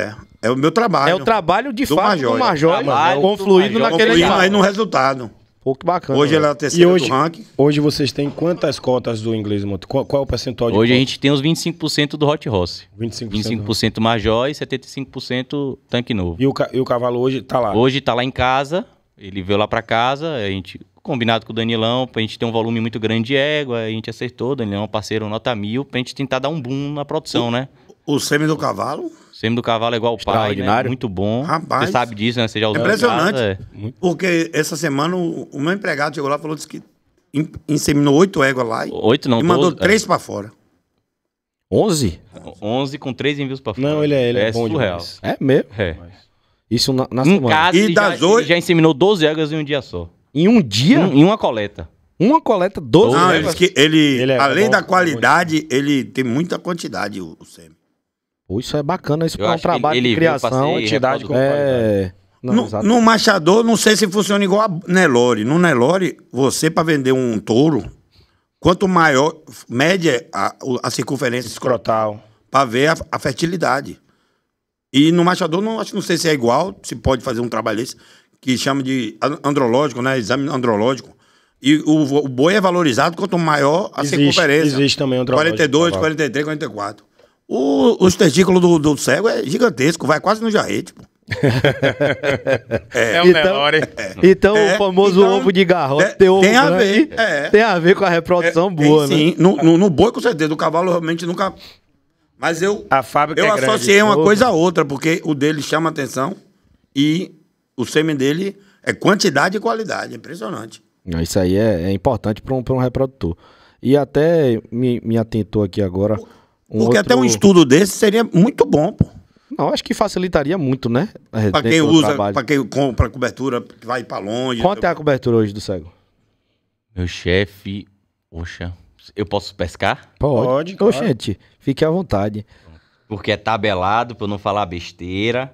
É o meu trabalho. É o trabalho de Do fato Major. do Major Trabalho confluído do Major. naquele Confluindo animal. aí no resultado. Pô, que bacana. Hoje ela é a E terceira hoje, do ranking. hoje vocês têm quantas cotas do inglês? Qual é o percentual de Hoje a cotas? gente tem os 25% do Hot Ross. 25%. 25% Major e 75% tanque novo. E o cavalo hoje tá lá. Hoje tá lá em casa, ele veio lá pra casa, a gente combinado com o Danilão, pra gente ter um volume muito grande de égua, a gente acertou, o Danilão é um parceiro nota 1000, pra gente tentar dar um boom na produção, né? O sêmen do cavalo. O sêmen do cavalo é igual o pai, né? Extraordinário. Muito bom. Rapaz. Você sabe disso, né? Você já usou em Impressionante. casa, Porque essa semana o meu empregado chegou lá e falou disse que inseminou 8 éguas lá e, 8 não, e mandou 12, 3 pra fora. 11? 11 com 3 envios pra fora. Não, ele é bom surreal. demais. É mesmo. É. Isso na Em semana. casa, E ele das já, oito- ele já inseminou 12 éguas em um dia só. Em um dia, Em uma coleta. uma coleta, 12 Não, ele éguas. disse que ele é além bom, da qualidade, ele tem muita quantidade, o sêmen. Pô, isso é bacana, isso Eu é um acho que trabalho ele de viu, criação. passei, quantidade com É. Não, No, exato. no machador, não sei se funciona igual a Nelore. No Nelore, você, para vender um touro, quanto maior, média a circunferência Escrotal. para ver a fertilidade. E no machador, não sei se é igual, se pode fazer um trabalho desse, que chama de andrológico, né? Exame andrológico. E o boi é valorizado quanto maior a circunferência. Existe também andrológico. 42, 43, 44. Os testículos do cego é gigantesco, vai quase no jarrete, pô. É um Então- Nelore. Então, É, o famoso então, ovo de garrote é, tem ovo tem a grande, ver, é. tem a ver com a reprodução Tem boa, né? sim, no boi com certeza, do cavalo realmente nunca... Mas A fábrica eu é grande. associei uma Opa. coisa a outra, porque o dele chama atenção e o sêmen dele é quantidade e qualidade, é impressionante. Isso aí é importante para um reprodutor. E até me atentou aqui agora. Porque até um estudo desse seria muito bom, pô. Não, acho que facilitaria muito, né? Pra quem Dentro do usa, trabalho. pra quem compra cobertura, que vai pra longe. Quanto é a cobertura hoje do cego? Meu chefe, poxa, eu posso pescar? Pode, claro. Oxente, fique à vontade. Porque é tabelado, pra eu não falar besteira,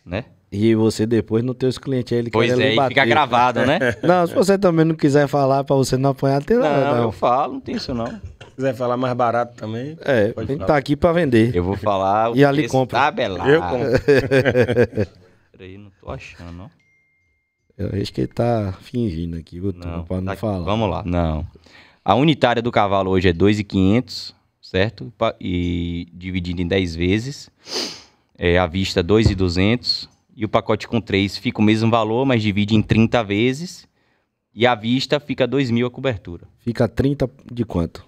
né? E você depois não tem os clientes aí, ele Pois querendo é, lhe e bater. fica gravado, né? Não, se você também não quiser falar pra você não apanhar, tem nada, Não, não. eu falo, não tem isso não. quiser falar mais barato também. É, a gente tá aqui pra vender. Eu vou falar E ali compra. tabelado. Eu compro. Peraí, não tô achando, não. Eu acho que ele tá fingindo aqui, pra não tá, falar. Vamos lá, não. A unitária do cavalo hoje é 2.500, certo? E dividido em 10 vezes. À vista 2.200. E o pacote com 3 fica o mesmo valor, mas divide em 30 vezes. E à vista fica 2.000 a cobertura. Fica 30 de quanto?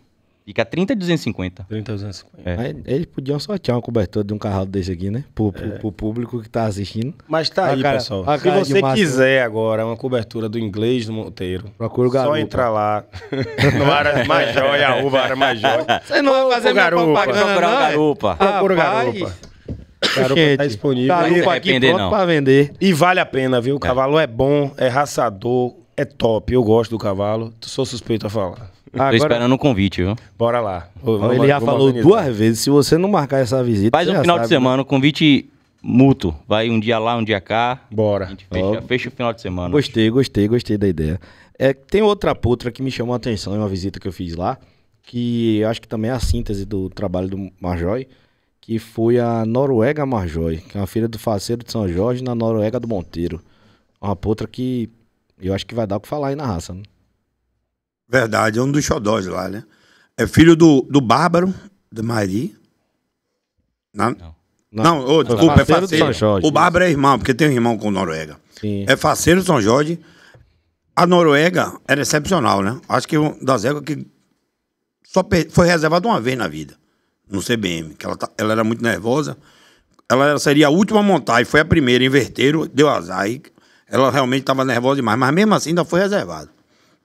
Fica 30.250. 30,250. Aí, eles podiam sortear uma cobertura de um cavalo desse aqui, né? Pro público que tá assistindo. Mas tá aí, cara- pessoal. a Se cara de você Márcio. quiser agora uma cobertura do inglês do Monteiro, Procura o garoto. só entrar lá no Aras Major e arroba Aras Major. Você não vai fazer minha garupa. propaganda, Procurar o não, é? garupa. Procura o Rapaz, Garupa. Garupa gente, tá disponível. Garupa Garupa Não aqui arrepender, pronto não. pra vender. E vale a pena, viu? O cavalo é bom, é raçador, é top. Eu gosto do cavalo. Sou suspeito a falar. Tô esperando um convite, viu? Bora lá. Ele já falou 2 vezes. Se você não marcar essa visita. Faz você um já final de sabe, né? semana, um convite mútuo. Vai um dia lá, um dia cá. A Bora. gente fecha o final de semana. Gostei da ideia. Tem outra potra que me chamou a atenção em uma visita que eu fiz lá, que eu acho que também é a síntese do trabalho do Marjói, que foi a Noruega Marjói, que é uma filha do faceiro de São Jorge na Noruega do Monteiro. Uma potra que eu acho que vai dar o que falar aí na raça, né? Verdade, é um dos xodós lá, né? É filho do Bárbaro, do Mari. Não, desculpa, é faceiro do faceiro. São Jorge, O Bárbaro é irmão, porque tem um irmão com Noruega. Sim. É faceiro de São Jorge. A Noruega era excepcional, né? Acho que uma das éguas que só foi reservada uma vez na vida, no CBM, que ela era muito nervosa. Ela seria a última a montar e foi a primeira, inverteram, deu azar. Ela realmente estava nervosa demais, mas mesmo assim ainda foi reservada.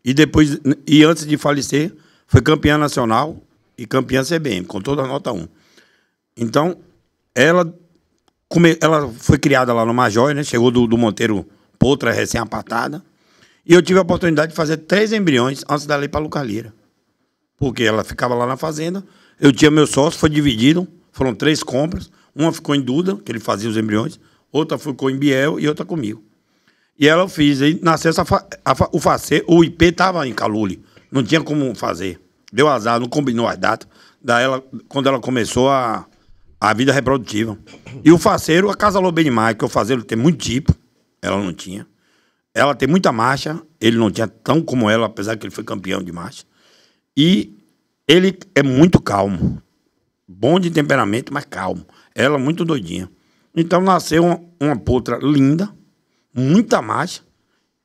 E depois, antes de falecer, foi campeã nacional e campeã CBM, com toda a nota 1. Então, ela foi criada lá no Major, né? Chegou do Monteiro Potra, recém-apartada. E eu tive a oportunidade de fazer 3 embriões antes dela ir para Lucas Lira. Porque ela ficava lá na fazenda, eu tinha meu sócio, foi dividido, foram 3 compras. Uma ficou em Duda, que ele fazia os embriões, outra ficou em Biel e outra comigo. E ela eu fiz, aí nasceu o faceiro, o IP estava em Calule, não tinha como fazer. Deu azar, não combinou as datas, quando ela começou a vida reprodutiva. E o faceiro acasalou bem demais, que o faceiro tem muito tipo, ela não tinha. Ela tem muita marcha, ele não tinha tão como ela, apesar que ele foi campeão de marcha. E ele é muito calmo, bom de temperamento, mas calmo. Ela muito doidinha. Então nasceu uma potra linda, muita marcha,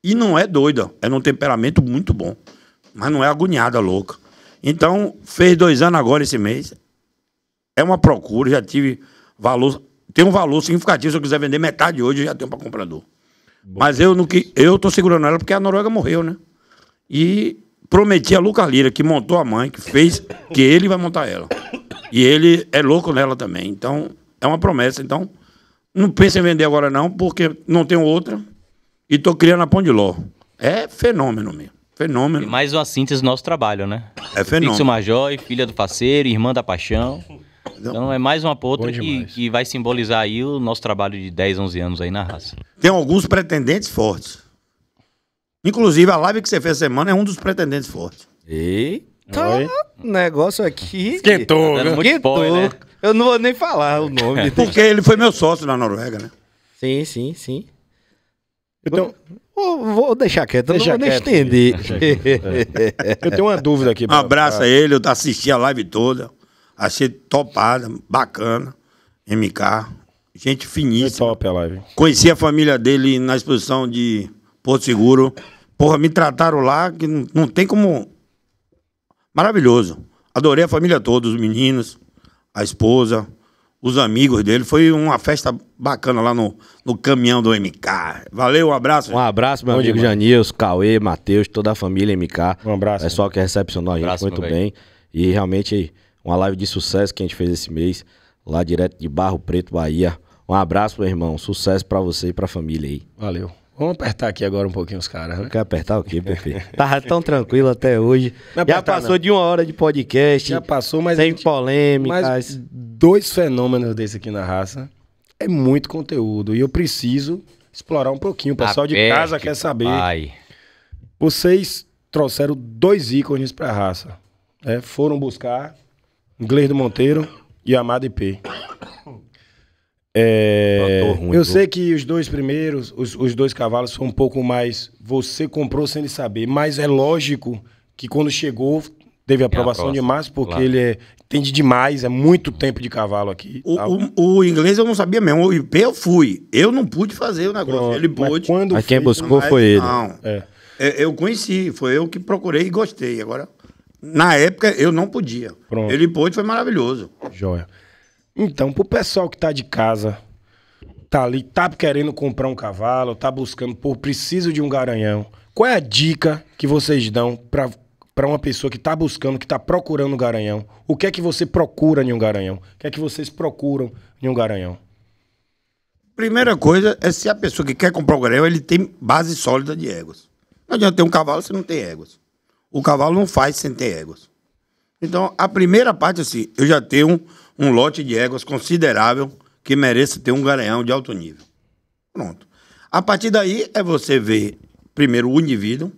e não é doida, é num temperamento muito bom, mas não é agoniada louca. Então, fez 2 anos agora esse mês, é uma procura, já tive valor, tem um valor significativo, se eu quiser vender metade hoje, eu já tenho para comprador. Bom. Mas eu tô segurando ela porque a Noruega morreu, né? E prometi a Lucas Lira, que montou a mãe, que fez, que ele vai montar ela. E ele é louco nela também, então é uma promessa, então... Não penso em vender agora não, porque não tenho outra. E estou criando a Pão de Ló. É fenômeno mesmo. Fenômeno. E mais uma síntese do nosso trabalho, né? É fenômeno. Fixo Major, filha do faceiro, irmã da paixão. Então é mais uma potra que vai simbolizar aí o nosso trabalho de 10, 11 anos aí na raça. Tem alguns pretendentes fortes. Inclusive, a live que você fez essa semana é um dos pretendentes fortes. Eita, negócio aqui... Esquentou, Tá dando né? muito spoiler, né? Eu não vou nem falar o nome. Porque ele foi meu sócio na Noruega, né? Sim. Então, Vou deixar quieto, Deixa não vou nem quieto, estender. eu tenho uma dúvida aqui. Um abraço a ele, eu assisti a live toda. Achei topada, bacana. MK, gente Foi finíssima. top a live. Conheci a família dele na exposição de Porto Seguro. Porra, me trataram lá que não tem como... Maravilhoso. Adorei a família toda, os meninos, a esposa, os amigos dele. Foi uma festa bacana lá no caminhão do MK. Valeu, um abraço. Um abraço, meu Bom amigo demais. Janilson, Cauê, Matheus, toda a família MK. Um abraço. Pessoal que recepcionou a gente Abraço, muito meu bem. E realmente uma live de sucesso que a gente fez esse mês, lá direto de Barro Preto, Bahia. Um abraço, meu irmão. Sucesso pra você e pra família aí. Valeu. Vamos apertar aqui agora um pouquinho os caras, né? Quer apertar o quê, Pepe? Tava tão tranquilo até hoje. Não Já apertar, passou não. de 1 hora de podcast. Já passou, mas... Sem polêmicas. Mas 2 fenômenos desse aqui na raça é muito conteúdo. E eu preciso explorar um pouquinho. O pessoal de casa Aperte, quer saber. Pai. Vocês trouxeram 2 ícones pra raça. Foram buscar Inglês do Monteiro e Amado IP. Eu sei que os dois primeiros, os dois cavalos foi um pouco mais... Você comprou sem ele saber, mas é lógico que quando chegou, teve a aprovação de Márcio, porque claro. Ele entende demais, é muito tempo de cavalo aqui. O inglês eu não sabia mesmo, o IP eu fui. Eu não pude fazer o negócio, pronto, ele pôde. Mas quem buscou foi ele. Não, eu conheci, foi eu que procurei e gostei. Agora, na época, eu não podia. Pronto. Ele pôde, foi maravilhoso. Joia. Então, pro pessoal que tá de casa, tá ali, tá querendo comprar um cavalo, tá buscando, preciso de um garanhão. Qual é a dica que vocês dão para uma pessoa que tá buscando, que tá procurando um garanhão? O que é que você procura em um garanhão? O que é que vocês procuram em um garanhão? Primeira coisa é se a pessoa que quer comprar um garanhão, ele tem base sólida de éguas. Não adianta ter um cavalo se não tem éguas. O cavalo não faz sem ter éguas. Então, a primeira parte, assim, eu já tenho um lote de éguas considerável que mereça ter um garanhão de alto nível. Pronto. A partir daí é você ver, primeiro, o indivíduo,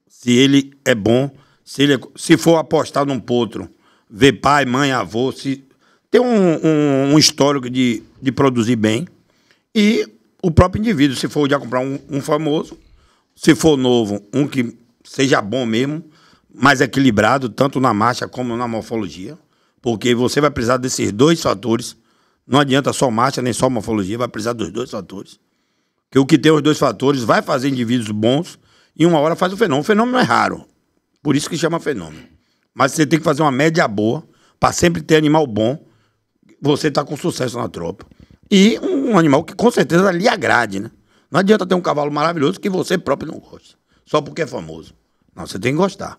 se ele é bom, se for apostar num potro, ver pai, mãe, avô, se tem um histórico de produzir bem, e o próprio indivíduo, se for já comprar um famoso, se for novo, um que seja bom mesmo, mais equilibrado, tanto na marcha como na morfologia, porque você vai precisar desses dois fatores. Não adianta só marcha, nem só morfologia, vai precisar dos dois fatores. Porque o que tem os dois fatores vai fazer indivíduos bons e uma hora faz o fenômeno. O fenômeno é raro, por isso que chama fenômeno. Mas você tem que fazer uma média boa, para sempre ter animal bom, você tá com sucesso na tropa. E um animal que com certeza lhe agrade, né? Não adianta ter um cavalo maravilhoso que você próprio não gosta, só porque é famoso. Não, você tem que gostar.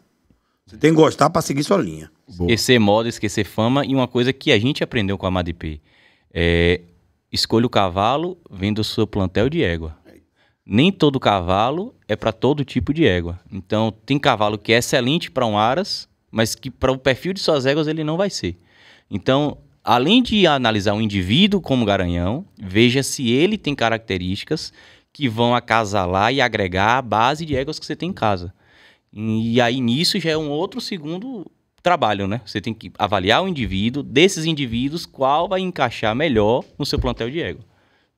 Você tem que gostar para seguir sua linha. Esquecer moda, esquecer fama. E uma coisa que a gente aprendeu com a Amado IP escolha o cavalo vendo o seu plantel de égua. Nem todo cavalo é para todo tipo de égua. Então, tem cavalo que é excelente para um aras, mas que para o perfil de suas éguas ele não vai ser. Então, além de analisar o indivíduo como garanhão, veja se ele tem características que vão acasalar e agregar a base de éguas que você tem em casa. E aí, nisso, já é um outro segundo trabalho, né? Você tem que avaliar o indivíduo, desses indivíduos, qual vai encaixar melhor no seu plantel de égua.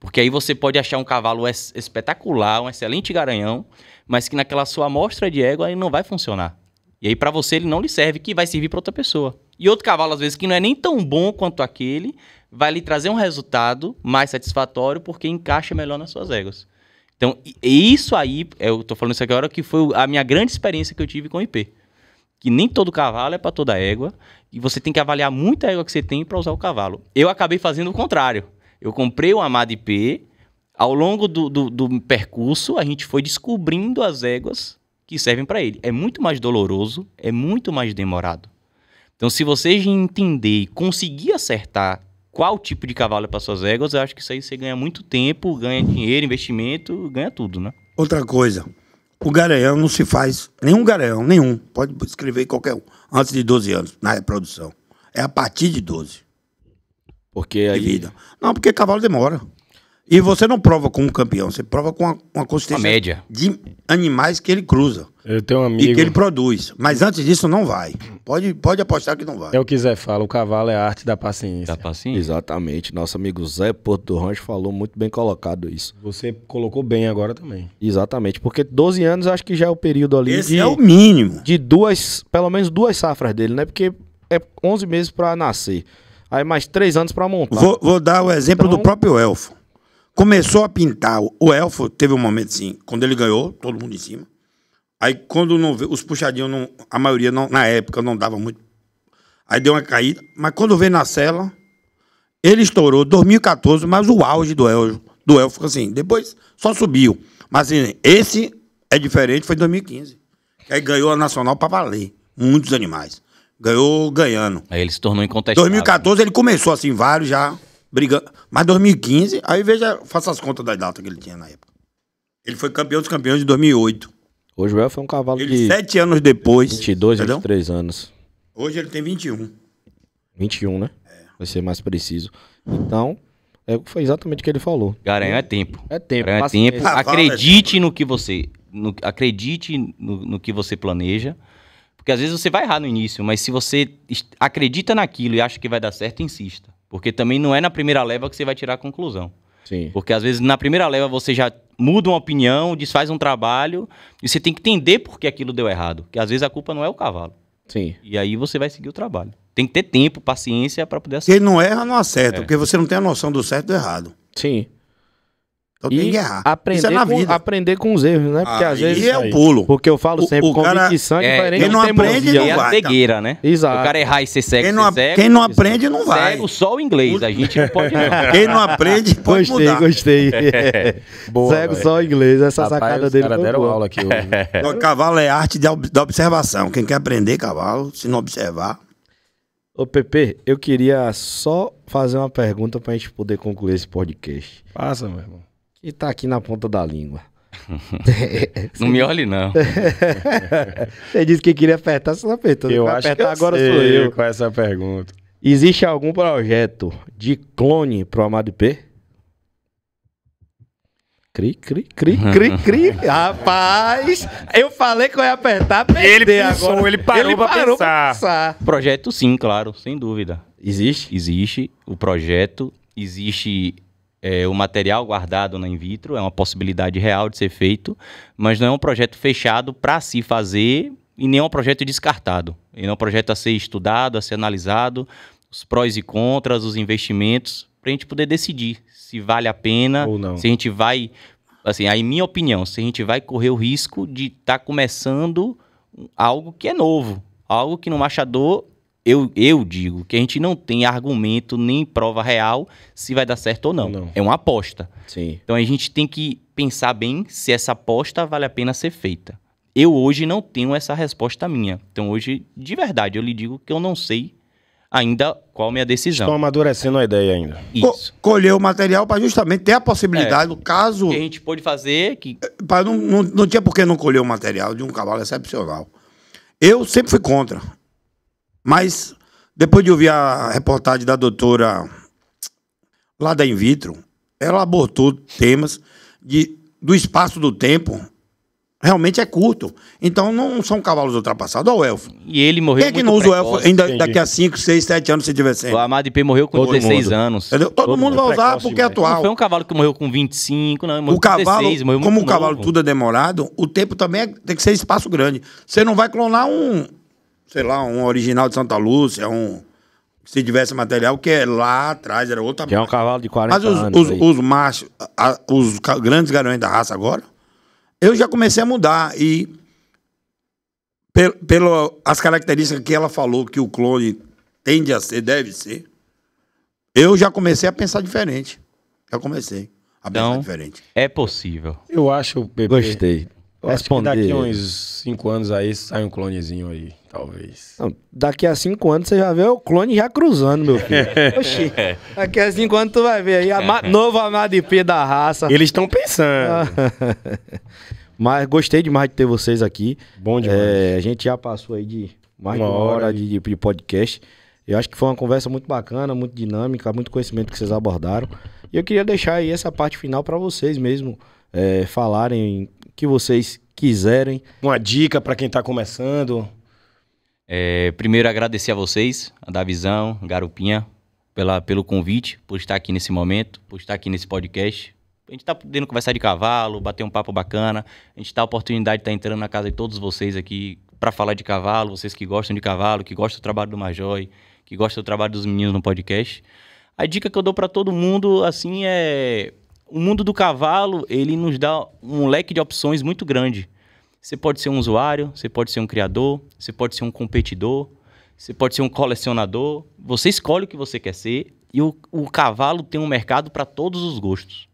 Porque aí você pode achar um cavalo espetacular, um excelente garanhão, mas que naquela sua amostra de égua ele não vai funcionar. E aí, para você, ele não lhe serve, que vai servir para outra pessoa. E outro cavalo, às vezes, que não é nem tão bom quanto aquele, vai lhe trazer um resultado mais satisfatório porque encaixa melhor nas suas éguas. Então, isso aí, eu tô falando isso aqui agora, que foi a minha grande experiência que eu tive com o IP. Que nem todo cavalo é para toda égua, e você tem que avaliar muito a égua que você tem para usar o cavalo. Eu acabei fazendo o contrário. Eu comprei o Amado IP, ao longo do percurso, a gente foi descobrindo as éguas que servem para ele. É muito mais doloroso, é muito mais demorado. Então, se você entender e conseguir acertar qual tipo de cavalo é para suas éguas, eu acho que isso aí você ganha muito tempo, ganha dinheiro, investimento, ganha tudo, né? Outra coisa, o garanhão não se faz, nenhum garanhão, nenhum, pode escrever qualquer um, antes de 12 anos, na reprodução. É a partir de 12. Porque aí... vida. Não, porque cavalo demora. E você não prova com um campeão, você prova com uma consistência média de animais que ele cruza. Eu tenho um amigo... E que ele produz. Mas antes disso não vai. Pode apostar que não vai. É o que Zé fala, o cavalo é a arte da paciência. Da paciência? Exatamente. Nosso amigo Zé Porto do Rancho falou muito bem colocado isso. Você colocou bem agora também. Exatamente, porque 12 anos eu acho que já é o período ali Esse é o mínimo. De pelo menos 2 safras dele, né? Porque é 11 meses pra nascer. Aí mais 3 anos pra montar. Vou dar o exemplo do próprio Elfo. Começou a pintar. O Elfo teve um momento assim, quando ele ganhou, todo mundo em cima. Aí quando não veio, os puxadinhos, não, a maioria não, na época não dava muito. Aí deu uma caída. Mas quando veio na cela, ele estourou 2014, mas o auge do Elfo, assim, depois só subiu. Mas assim, esse é diferente, foi em 2015. Aí ganhou a Nacional pra valer. Muitos animais. Ganhando. Aí ele se tornou incontestável. 2014 ele começou assim, vários já brigando. Mas 2015, aí faça as contas da data que ele tinha na época. Ele foi campeão dos campeões de 2008. Hoje o Elfo é um cavalo de 7 anos depois. 22, entendeu? 23 anos. Hoje ele tem 21. 21, né? É. Vai ser mais preciso. Então, foi exatamente o que ele falou. Garanhão é tempo. É tempo. Garanhão é tempo. Acredite no que você... Acredite no que você planeja. Porque Porque às vezes você vai errar no início, mas se você acredita naquilo e acha que vai dar certo, insista. Porque também não é na primeira leva que você vai tirar a conclusão. Sim. Porque às vezes na primeira leva você já muda uma opinião, desfaz um trabalho, e você tem que entender por que aquilo deu errado. Porque às vezes a culpa não é o cavalo. Sim. E aí você vai seguir o trabalho. Tem que ter tempo, paciência para poder acertar. Quem não erra, não acerta, porque você não tem a noção do certo e do errado. Sim. Então tem que errar. Aprender, Isso é na vida. aprender com os erros, né? Porque às vezes... é o pulo. Porque eu falo sempre, o cara- convicção é diferente quem não de aprende, teimosia. não E a vai, cegueira, né? Exato. O cara errar e ser cego, Quem não aprende, não vai. Cego só o inglês, a gente não pode não. Quem não aprende, pode mudar. Gostei. Boa, Cego velho. só o inglês, essa Rapaz, sacada os dele caras foi deram boa. aula aqui hoje. Então, cavalo é arte da observação. Quem quer aprender cavalo, se não observar... Ô, Pepe, eu queria só fazer uma pergunta pra gente poder concluir esse podcast. Passa, meu irmão. Que tá aqui na ponta da língua. Não me olhe, não. Você disse que queria apertar, você não apertou. Eu Vai acho que apertar, eu agora sei sou eu. com essa pergunta. Existe algum projeto de clone pro Amado IP? Cri. Rapaz, eu falei que eu ia apertar, Ele perder pensou, agora. ele parou pra pensar. Projeto sim, claro, sem dúvida. Existe? Existe o projeto, existe o material guardado na in vitro, é uma possibilidade real de ser feito, mas não é um projeto fechado para se fazer e nem é um projeto descartado. Ele é um projeto a ser estudado, a ser analisado, os prós e contras, os investimentos, para a gente poder decidir se vale a pena, ou não. se a gente vai, assim, aí minha opinião, se a gente vai correr o risco de estar começando algo que é novo, algo que no Machador, eu digo que a gente não tem argumento nem prova real se vai dar certo ou não. Não. É uma aposta. Sim. Então a gente tem que pensar bem se essa aposta vale a pena ser feita. Eu hoje não tenho essa resposta minha. Então hoje, de verdade, eu lhe digo que eu não sei ainda qual a minha decisão. Estão amadurecendo a ideia ainda. Isso. Colher o material para justamente ter a possibilidade, no caso... O que a gente pode fazer, que Não tinha por que não colher o material de um cavalo excepcional. Eu sempre fui contra. Mas, depois de ouvir a reportagem da doutora lá da In Vitro, ela abordou temas do espaço do tempo, realmente é curto. Então, não são cavalos ultrapassados. Olha o elfo. E ele morreu Quem é que muito não usa o elfo precoce. ainda Entendi. daqui a 5, 6, 7 anos se tiver O sempre? Amado IP morreu com Todo 16 mundo. anos. Entendeu? Todo mundo vai usar precoce porque é demais. Não atual. foi um cavalo que morreu com 25, não. Ele morreu O com cavalo, 16, morreu como muito o cavalo novo. tudo é demorado, o tempo também tem que ser espaço grande. Você não vai clonar sei lá, um original de Santa Lúcia, se tivesse material que é lá atrás, era outra Que é um cavalo de 40 Mas anos. aí. os machos, grandes garanhões da raça agora, eu já comecei a mudar e as características que ela falou que o clone tende a ser, deve ser, eu já comecei a pensar diferente. Já comecei a pensar Então, diferente. É possível. Eu acho, Pepe, Gostei. eu acho que daqui Responder. a uns 5 anos aí sai um clonezinho aí, talvez. Não, daqui a 5 anos você já vê o clone já cruzando, meu filho. Oxi, daqui a 5 anos tu vai ver aí novo Amado IP da raça. Eles estão pensando. Mas gostei demais de ter vocês aqui. Bom demais. A gente já passou aí de mais de Uma uma hora hora de podcast. Eu acho que foi uma conversa muito bacana, muito dinâmica, muito conhecimento que vocês abordaram. E eu queria deixar aí essa parte final para vocês mesmo falarem o que vocês quiserem. Uma dica para quem tá começando. Primeiro, agradecer a vocês, a Davizão, Garupinha, pelo convite, por estar aqui nesse momento, por estar aqui nesse podcast. A gente tá podendo conversar de cavalo, bater um papo bacana. A gente tá a oportunidade de estar entrando na casa de todos vocês aqui para falar de cavalo, vocês que gostam de cavalo, que gostam do trabalho do Majói, que gostam do trabalho dos meninos no podcast. A dica que eu dou para todo mundo, assim, o mundo do cavalo, ele nos dá um leque de opções muito grande. Você pode ser um usuário, você pode ser um criador, você pode ser um competidor, você pode ser um colecionador. Você escolhe o que você quer ser e o cavalo tem um mercado para todos os gostos.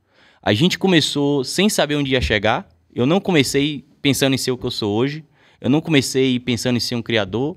A gente começou sem saber onde ia chegar. Eu não comecei pensando em ser o que eu sou hoje. Eu não comecei pensando em ser um criador.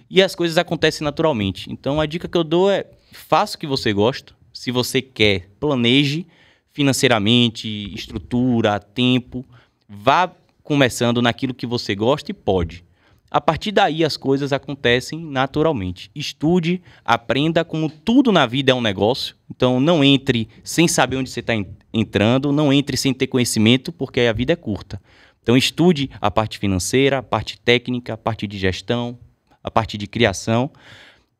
E as coisas acontecem naturalmente. Então, a dica que eu dou é: faça o que você gosta. Se você quer, planeje financeiramente, estrutura, tempo. Vá começando naquilo que você gosta e pode. A partir daí, as coisas acontecem naturalmente. Estude, aprenda, como tudo na vida é um negócio. Então, não entre sem saber onde você está entrando, não entre sem ter conhecimento, porque a vida é curta. Então estude a parte financeira, a parte técnica, a parte de gestão, a parte de criação.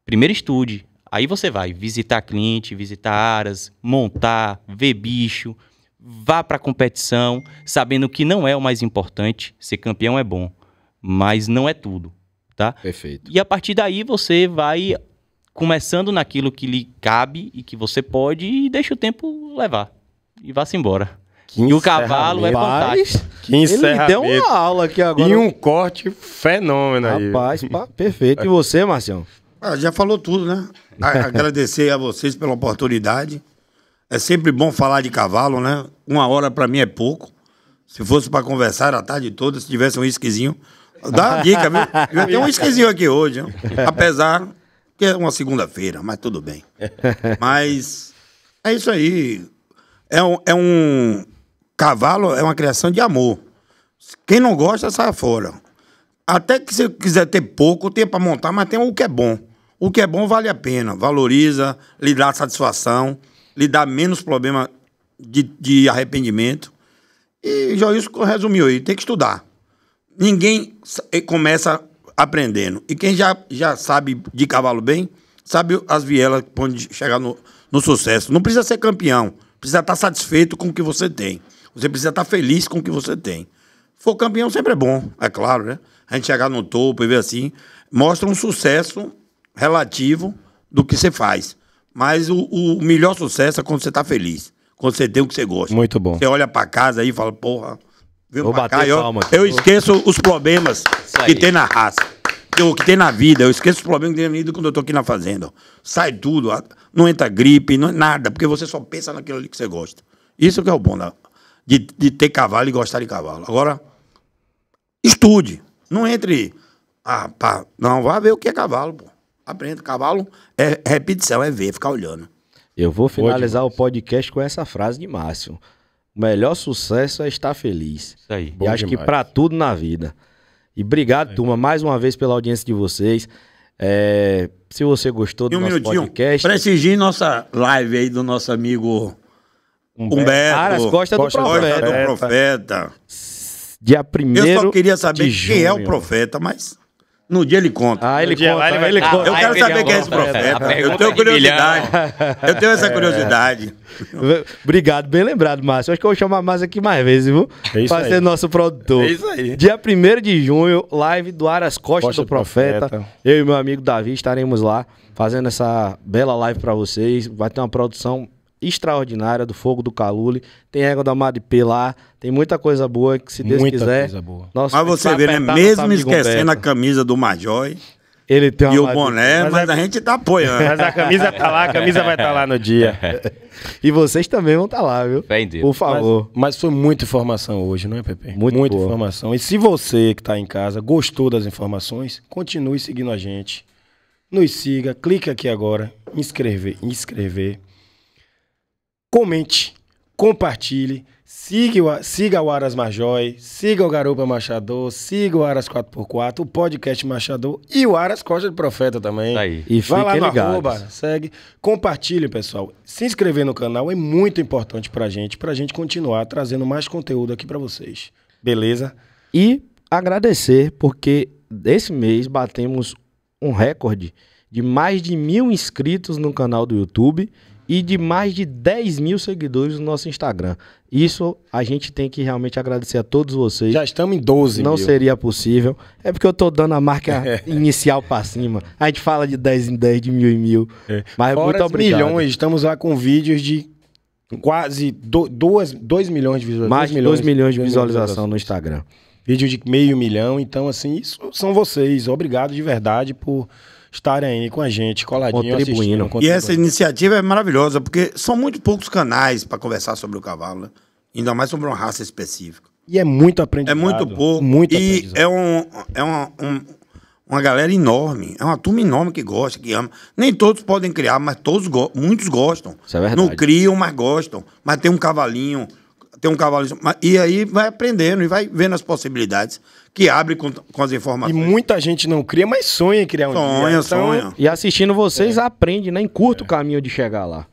Primeiro estude, aí você vai visitar cliente, visitar aras, montar, ver bicho, vá para a competição, sabendo que não é o mais importante, ser campeão é bom, mas não é tudo, tá? Perfeito. E a partir daí você vai começando naquilo que lhe cabe e que você pode e deixa o tempo levar e vá-se embora. E o cavalo é fantástico. Que Ele encerramento. deu uma aula aqui agora. E um corte fenômeno aí. Rapaz, perfeito. E você, Marcião? Já falou tudo, né? Agradecer a vocês pela oportunidade. É sempre bom falar de cavalo, né? 1 hora pra mim é pouco. Se fosse pra conversar a tarde toda, se tivesse um whiskyzinho... Dá uma dica, viu? Já tem um whiskyzinho aqui hoje, hein? Apesar que é uma segunda-feira, mas tudo bem. Mas é isso aí. Cavalo é uma criação de amor. Quem não gosta, sai fora. Até que se quiser ter pouco, tem pra montar, mas tem o que é bom. O que é bom vale a pena. Valoriza, lhe dá satisfação, lhe dá menos problema de arrependimento. E Joilson resumiu aí, tem que estudar. Ninguém começa aprendendo. E quem já sabe de cavalo bem, sabe as vielas que pode chegar no sucesso. Não precisa ser campeão, precisa estar satisfeito com o que você tem. Você precisa estar feliz com o que você tem. For campeão sempre é bom, é claro, né? A gente chegar no topo e ver assim, mostra um sucesso relativo do que você faz. Mas o melhor sucesso é quando você está feliz, quando você tem o que você gosta. Muito bom. Você olha para casa aí e fala, porra, Vou bater palma aqui. eu esqueço os problemas que tem na raça, que tem na vida. Eu esqueço os problemas que tem na vida quando eu tô aqui na fazenda. Ó. Sai tudo, não entra gripe, não, nada, porque você só pensa naquilo ali que você gosta. Isso que é o bom de ter cavalo e gostar de cavalo. Agora, estude. Não entre... não, vá ver o que é cavalo, pô. Aprenda. Cavalo é repetição, é ver, ficar olhando. Eu vou finalizar o podcast com essa frase de Márcio. O melhor sucesso é estar feliz. Isso aí. E acho que pra tudo na vida. E obrigado, turma, mais uma vez pela audiência de vocês. Se você gostou do nosso podcast... Prestigie nossa live aí do nosso amigo Humberto. Aras Costa do Profeta. Dia 1º Eu só queria saber quem é o Profeta, mas... No dia ele conta. Ele conta. Eu quero saber quem é esse profeta. Eu tenho curiosidade. Eu tenho essa curiosidade. Obrigado, bem lembrado, Márcio. Acho que eu vou chamar mais aqui mais vezes, viu? Pra ser nosso produtor. É isso aí. Dia 1º de junho, live do Aras Costa do Profeta. Eu e meu amigo Davi estaremos lá fazendo essa bela live pra vocês. Vai ter uma produção extraordinária do Fogo do Calule. Tem Égua da Madipê lá. Tem muita coisa boa que, se Deus quiser... Coisa boa. Mas você vê, né? Mesmo esquecendo a camisa do Major ele tem e o boné, mas a gente tá apoiando. Mas a camisa tá lá, a camisa vai estar lá no dia. E vocês também vão estar lá, viu? Fé em Deus. Por favor. Mas foi muita informação hoje, não é, Pepe? Muita informação. E se você que tá em casa gostou das informações, continue seguindo a gente. Nos siga, clique aqui agora, inscrever. Comente, compartilhe, siga o Aras Major, siga o Garupa Machador, siga o Aras 4x4, o podcast Machador e o Aras Costa do Profeta também. Aí. E vai lá no ligados. arroba, segue, compartilhe, pessoal. Se inscrever no canal é muito importante pra gente continuar trazendo mais conteúdo aqui pra vocês. Beleza? E agradecer, porque esse mês batemos um recorde de mais de 1.000 inscritos no canal do YouTube e de mais de 10.000 seguidores no nosso Instagram. Isso a gente tem que realmente agradecer a todos vocês. Já estamos em 12 Não mil. seria possível. É porque eu tô dando a marca inicial pra cima. A gente fala de 10 em 10, de 1.000 em 1.000. Mas Fora muito obrigado. milhões, estamos lá com vídeos de quase 2 milhões de visualizações. Mais de 2 milhões de visualização no Instagram. Vídeo de 500 mil. Então, assim, isso são vocês. Obrigado de verdade por estarem aí com a gente, coladinho, Contribuindo. E essa iniciativa é maravilhosa, porque são muito poucos canais para conversar sobre o cavalo, né? Ainda mais sobre uma raça específica. E é muito aprendizado. É muito pouco. Muito e aprendizado. uma galera enorme. É uma turma enorme que gosta, que ama. Nem todos podem criar, mas muitos gostam. Isso é verdade. Não criam, mas gostam. Mas tem um cavalinho. E aí vai aprendendo e vai vendo as possibilidades que abre com as E informações. muita gente não cria, mas sonha em criar um dia. Sonha. E assistindo vocês, aprende, né? Encurta o caminho de chegar lá.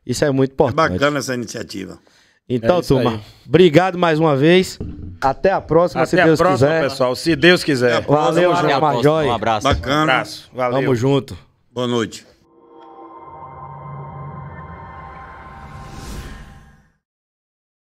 Isso é muito É importante. bacana essa iniciativa. Então, É isso turma, aí. obrigado mais uma vez. Até a próxima, se Até Deus a próxima, quiser. pessoal. Se Deus quiser. Valeu, Até a João próxima. Marjói. Um abraço. Bacana. Um abraço. Valeu. Tamo junto. Boa noite.